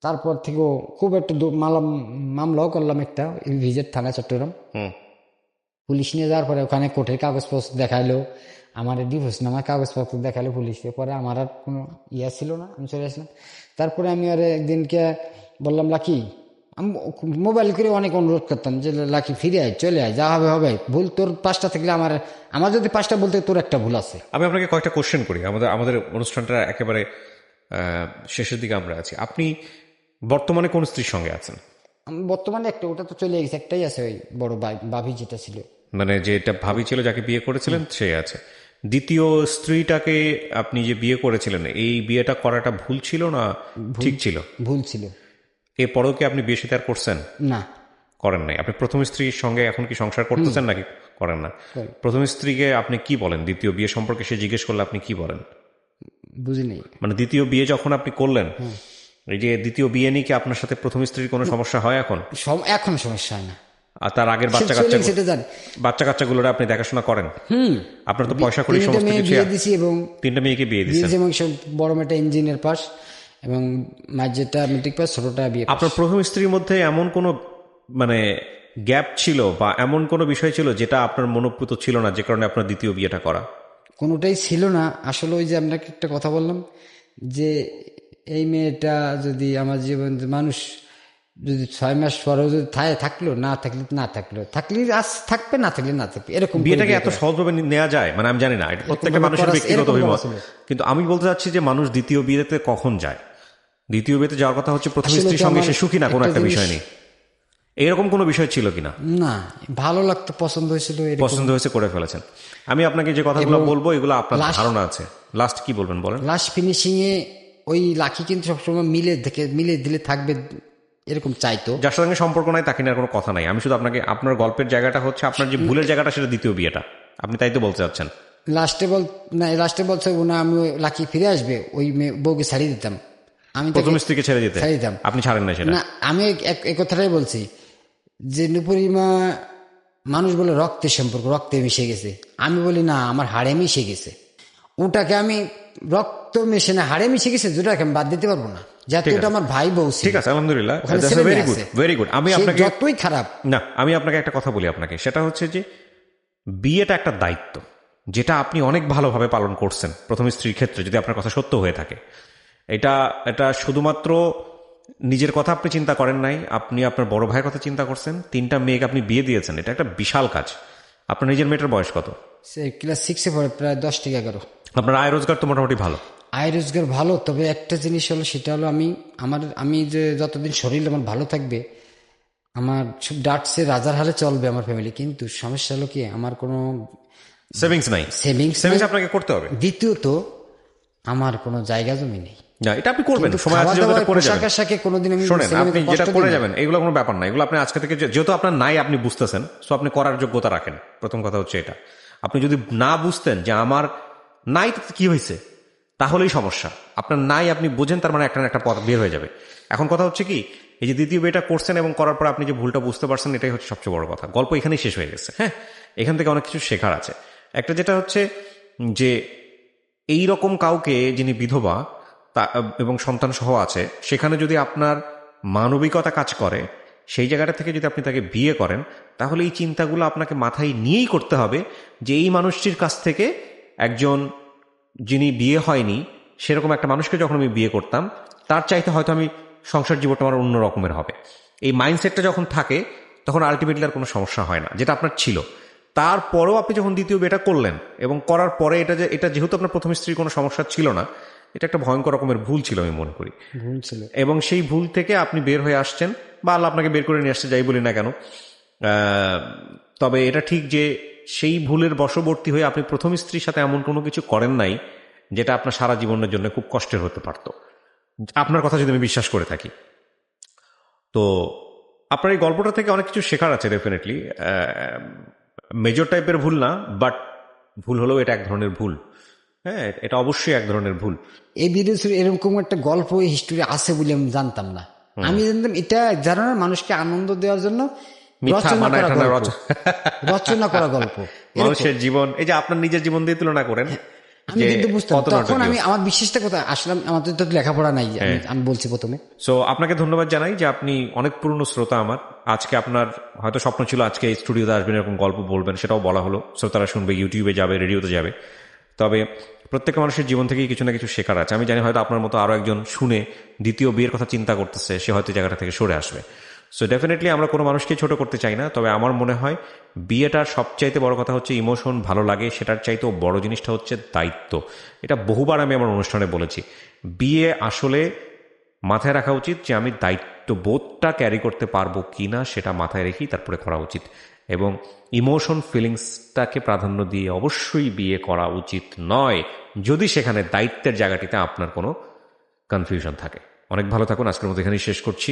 তারপর থেকেও খুব একটা মামলাও করলাম একটা, ভিজিট থানায় চট্টগ্রাম। পুলিশ নিয়ে যাওয়ার পরে ওখানে কোর্টের কাগজপত্র দেখাইলো, আমার ডিভোর্স নামার কাগজপত্র দেখালো পুলিশকে। পরে আমার আর কোনো ছিল না, আমি চলে আসলাম। তারপরে আমি আর একদিনকে বললাম লাকি, আমি মোবাইল করে অনেক অনুরোধ করতাম যে লাকি ফিরে আয়, চলে আয়, যা হবে হবে, ভুল তোর 5টা থাকলে আমার যদি 5টা বলতে তোর একটা ভুল আছে। আমি আপনাকে কয়েকটা কোশ্চেন করি, আমাদের অনুষ্ঠানটা একেবারে শেষের দিকে আমরা আছি। আপনি বর্তমানে কোন স্ত্রীর সঙ্গে আছেন? আমি বর্তমানে একটা, ওটা তো চলে গেছে, একটাই আছে, ওই বড় ভাবি যেটা ছিল, মানে যেটা ভাবি ছিল, যাকে বিয়ে করেছিলেন সে আছে। দ্বিতীয় স্ত্রীটাকে আপনি যে বিয়ে করেছিলেন, এই বিয়েটা করাটা ভুল ছিল না ঠিক ছিল? ভুল ছিল। এরপরেও কি আপনি বিয়ে সাথে আর করছেন? না, করেন নাই। আপনি প্রথম স্ত্রীর সঙ্গে এখন কি সংসার করতেছেন নাকি করেন না? প্রথম স্ত্রীকে আপনি কি বলেন? দ্বিতীয় বিয়ে সম্পর্কে সে জিজ্ঞেস করলে আপনি কি বলেন? বুঝিনি। মানে দ্বিতীয় বিয়ে যখন আপনি করলেন, এই যে দ্বিতীয় বিয়ে নিয়ে কি আপনার সাথে প্রথম স্ত্রীর কোনো সমস্যা হয় এখন? এখন সমস্যা হয় না। আর তার আগের বাচ্চা কাচ্চাগুলোর আপনি দেখাশোনা করেন? আপনার তো পয়সা করি সমস্ত কিছু। এবং 3টা মেয়েকে বিয়ে দিয়েছেন। এবং বড় মেয়েটা ইঞ্জিনিয়ার পাস এবং মাঝেটা মেট্রিক পাস, ছোটটা বিয়ে। আপনার প্রথম স্ত্রীর মধ্যে এমন কোনো মানে গ্যাপ ছিল বা এমন কোনো বিষয় ছিল যেটা আপনার মনোপুত ছিল না, যে কারণে আপনার দ্বিতীয় বিয়েটা করা? কোনোটাই ছিল না আসলে। ওই যে আপনাকে একটা কথা বললাম যে এই মেয়েটা যদি আমার জীবন, মানুষ যদি 6 মাস পরেও যদি থাকলো, না থাকলে আজ থাকবে, না থাকলে না থাকবে, এরকম। বিয়েটাকে এত সহজভাবে নেওয়া যায়? মানে আমি জানি না, এটা প্রত্যেকটা মানুষের ব্যক্তিগত অভিমত, কিন্তু আমি বলতে চাচ্ছি যে মানুষ দ্বিতীয় বিয়েতে কখন যায়? দ্বিতীয় বিয়েতে যাওয়ার কথা হচ্ছে প্রথম স্ত্রীর সঙ্গে সে সুখী না কোনো একটা বিষয় নেই, এরকম কোনো বিষয় ছিল কিনা? না, ভালো লাগতো, পছন্দ হয়েছিল, পছন্দ হয়েছে, করে ফেলেছেন। আমি আপনাকে যে কথাগুলো বলবো এগুলো আপনার ধারণা আছে। লাস্ট কি বলবেন বলেন? লাস্ট ফিনিশিং এ ওই লাকি কিন্তু সবসময় মিলে দিলে থাকবে এরকম চাইতো। যার সঙ্গে সম্পর্ক নাই তাকে নিয়ে কোনো কথা নাই। আমি শুধু আপনাকে, আপনার গল্পের জায়গাটা হচ্ছে আপনার যে ভুলের জায়গাটা, সেটা দ্বিতীয় বিয়েটা, আপনি তাই তো বলতে চাচ্ছেন? লাস্টে বলছে না আমি লাকি ফিরে আসবে, ওই বউকে ছাড়িয়ে দিতাম। আমি প্রথম স্ত্রীকে ছেড়ে দিতাম, আপনি ছাড়েন না সেটা? না, আমি এই কথাটাই বলছি যে নুপুরিমা, মানুষ বলে রক্তের সম্পর্ক, রক্তে মিশে গেছে। আমি বলি না, আমার হাড়ে মিশে গেছে। ওটাকে আমি রক্ত মিশে না, হাড়ে মিশে গেছে, যেটাকে আমি বাদ দিতে পারবো না, যাতে ওটা আমার ভাই বউ। ঠিক আছে, আলহামদুলিল্লাহ, ভেরি গুড। আমি আপনাকে, যতই খারাপ না, আমি আপনাকে একটা কথা বলি আপনাকে, সেটা হচ্ছে যে বিয়েটা একটা দায়িত্ব যেটা আপনি অনেক ভালোভাবে পালন করছেন প্রথম স্ত্রীর ক্ষেত্রে, যদি আপনার কথা সত্য হয়ে থাকে। এটা শুধুমাত্র নিজের কথা আপনি চিন্তা করেন নাই, আপনি আপনার বড় ভাইয়ের কথা চিন্তা করছেন, 3টা মেয়েকে আপনি বিয়ে দিয়েছেন, এটা একটা বিশাল কাজ। আপনার নিজের মেয়েটার বয়স কত? ক্লাস 6-এ পড়ে, প্রায় 10 থেকে 11। আপনার আয় রোজগার তো মোটামুটি ভালো? আয় রোজগার ভালো, তবে একটা জিনিস হলো, সেটা হলো আমি যে যতদিন শরীর আমার ভালো থাকবে, আমার সব ডাটসে রাজার হালে চলবে আমার ফ্যামিলি। কিন্তু সমস্যা হলো কি, আমার কোনো সেভিংস নাই। সেভিংস আপনাকে করতে হবে। দ্বিতীয়ত আমার কোনো জায়গা জমি নেই। না, এটা আপনি করবেন, সময় আছে, যেটা করে যাবেন। শোনেন, আপনি যেটা করে যাবেন এগুলো কোনো ব্যাপার না, এগুলো আপনি আজকে থেকে, যেহেতু আপনার নাই, আপনি বুঝতেছেন, সো আপনি করার যোগ্যতা রাখেন। প্রথম কথা হচ্ছে এটা। আপনি যদি না বুঝতেন যে আমার নাই তাতে কি হয়েছে, তাহলেই সমস্যা। আপনার নাই, আপনি বোঝেন, তার মানে একটা না একটা পথ বের হয়ে যাবে। এখন কথা হচ্ছে কি, এই যে দ্বিতীয় বিয়েটা করছেন এবং করার পর আপনি যে ভুলটা বুঝতে পারছেন, এটাই হচ্ছে সবচেয়ে বড় কথা। গল্প এখানেই শেষ হয়ে গেছে। হ্যাঁ, এখান থেকে অনেক কিছু শেখার আছে। একটা যেটা হচ্ছে যে এই রকম কাউকে, যিনি বিধবা এবং সন্তান সহ আছে, সেখানে যদি আপনার মানবিকতা কাজ করে, সেই জায়গাটা থেকে যদি আপনি তাকে বিয়ে করেন, তাহলে এই চিন্তাগুলো আপনাকে মাথায় নিয়েই করতে হবে যে এই মানুষটির কাছ থেকে, একজন যিনি বিয়ে হয়নি সেরকম একটা মানুষকে যখন আমি বিয়ে করতাম, তার চাইতে হয়তো আমি সংসার জীবনটা আমার অন্য রকমের হবে। এই মাইন্ডসেটটা যখন থাকে, তখন আলটিমেটলি আর কোনো সমস্যা হয় না, যেটা আপনার ছিল। তারপরেও আপনি যখন দ্বিতীয় বিয়েটা করলেন এবং করার পরে এটা যেহেতু আপনার প্রথম স্ত্রীর কোনো সমস্যা ছিল না, এটা একটা ভয়ঙ্কর রকমের ভুল ছিল, আমি মনে করি। ভুল ছিল, এবং সেই ভুল থেকে আপনি বের হয়ে আসছেন, বা আল্লাহ আপনাকে বের করে নিয়ে আসছে, যাই বলি না কেন। তবে এটা ঠিক যে সেই ভুলের বশবর্তী হয়ে আপনি প্রথম স্ত্রীর সাথে এমন কোনো কিছু করেন নাই যেটা আপনার সারা জীবনের জন্য খুব কষ্টের হতে পারত, আপনার কথা যদি আমি বিশ্বাস করে থাকি। তো আপনার এই গল্পটা থেকে অনেক কিছু শেখার আছে ডেফিনেটলি। মেজর টাইপের ভুল না, বাট ভুল হলেও এটা এক ধরনের ভুল। হ্যাঁ, এটা অবশ্যই এক ধরনের ভুল। এই ভিডিও এরকম একটা গল্প হিস্টোরি আছে বলে আমি জানতাম না। আমি জানতাম এটা জানার, মানুষকে আনন্দ দেওয়ার জন্য রচনা করা গল্প, মানুষের জীবন। এই যে আপনার নিজের জীবন দিয়ে তুলনা করেন, আমি কিন্তু বুঝতাম তখন। আমার বিশ্বাসটা কোথায় আসলে, আমাদের তো লেখাপড়া নাই, আমি বলছি প্রথমে। সো আপনাকে ধন্যবাদ জানাই যে আপনি অনেক পুরনো শ্রোতা আমার। আজকে আপনার হয়তো স্বপ্ন ছিল আজকে এই স্টুডিওতে আসবেন, এরকম গল্প বলবেন, সেটাও বলা হলো। শ্রোতারা শুনবে, ইউটিউবে যাবে, রেডিওতে যাবে। তবে প্রত্যেক মানুষের জীবন থেকেই কিছু না কিছু শেখার আছে। আমি জানি হয়তো আপনার মতো আরো একজন শুনে দ্বিতীয় বিয়ের কথা চিন্তা করতেছে, সে হয়তো জায়গাটা থেকে সরে আসবে। সো ডেফিনেটলি আমরা কোনো মানুষকে ছোট করতে চাই না, তবে আমার মনে হয় বিয়েটার সবচাইতে বড় কথা হচ্ছে ইমোশন, ভালো লাগে, সেটার চাইতেও বড় জিনিসটা হচ্ছে দায়িত্ব। এটা বহুবার আমি আমার অনুষ্ঠানে বলেছি। বিয়ে আসলে মাথায় রাখা উচিত যে আমি দায়িত্ববোধটা ক্যারি করতে পারবো কিনা, সেটা মাথায় রেখেই তারপরে করা উচিত। এবং ইমোশন, ফিলিংসটাকে প্রাধান্য দিয়ে অবশ্যই বিয়ে করা উচিত নয়, যদি সেখানে দায়িত্বের জায়গাটিতে আপনার কোনো কনফিউশন থাকে। অনেক ভালো থাকুন, আজকের মতো এখানেই শেষ করছি।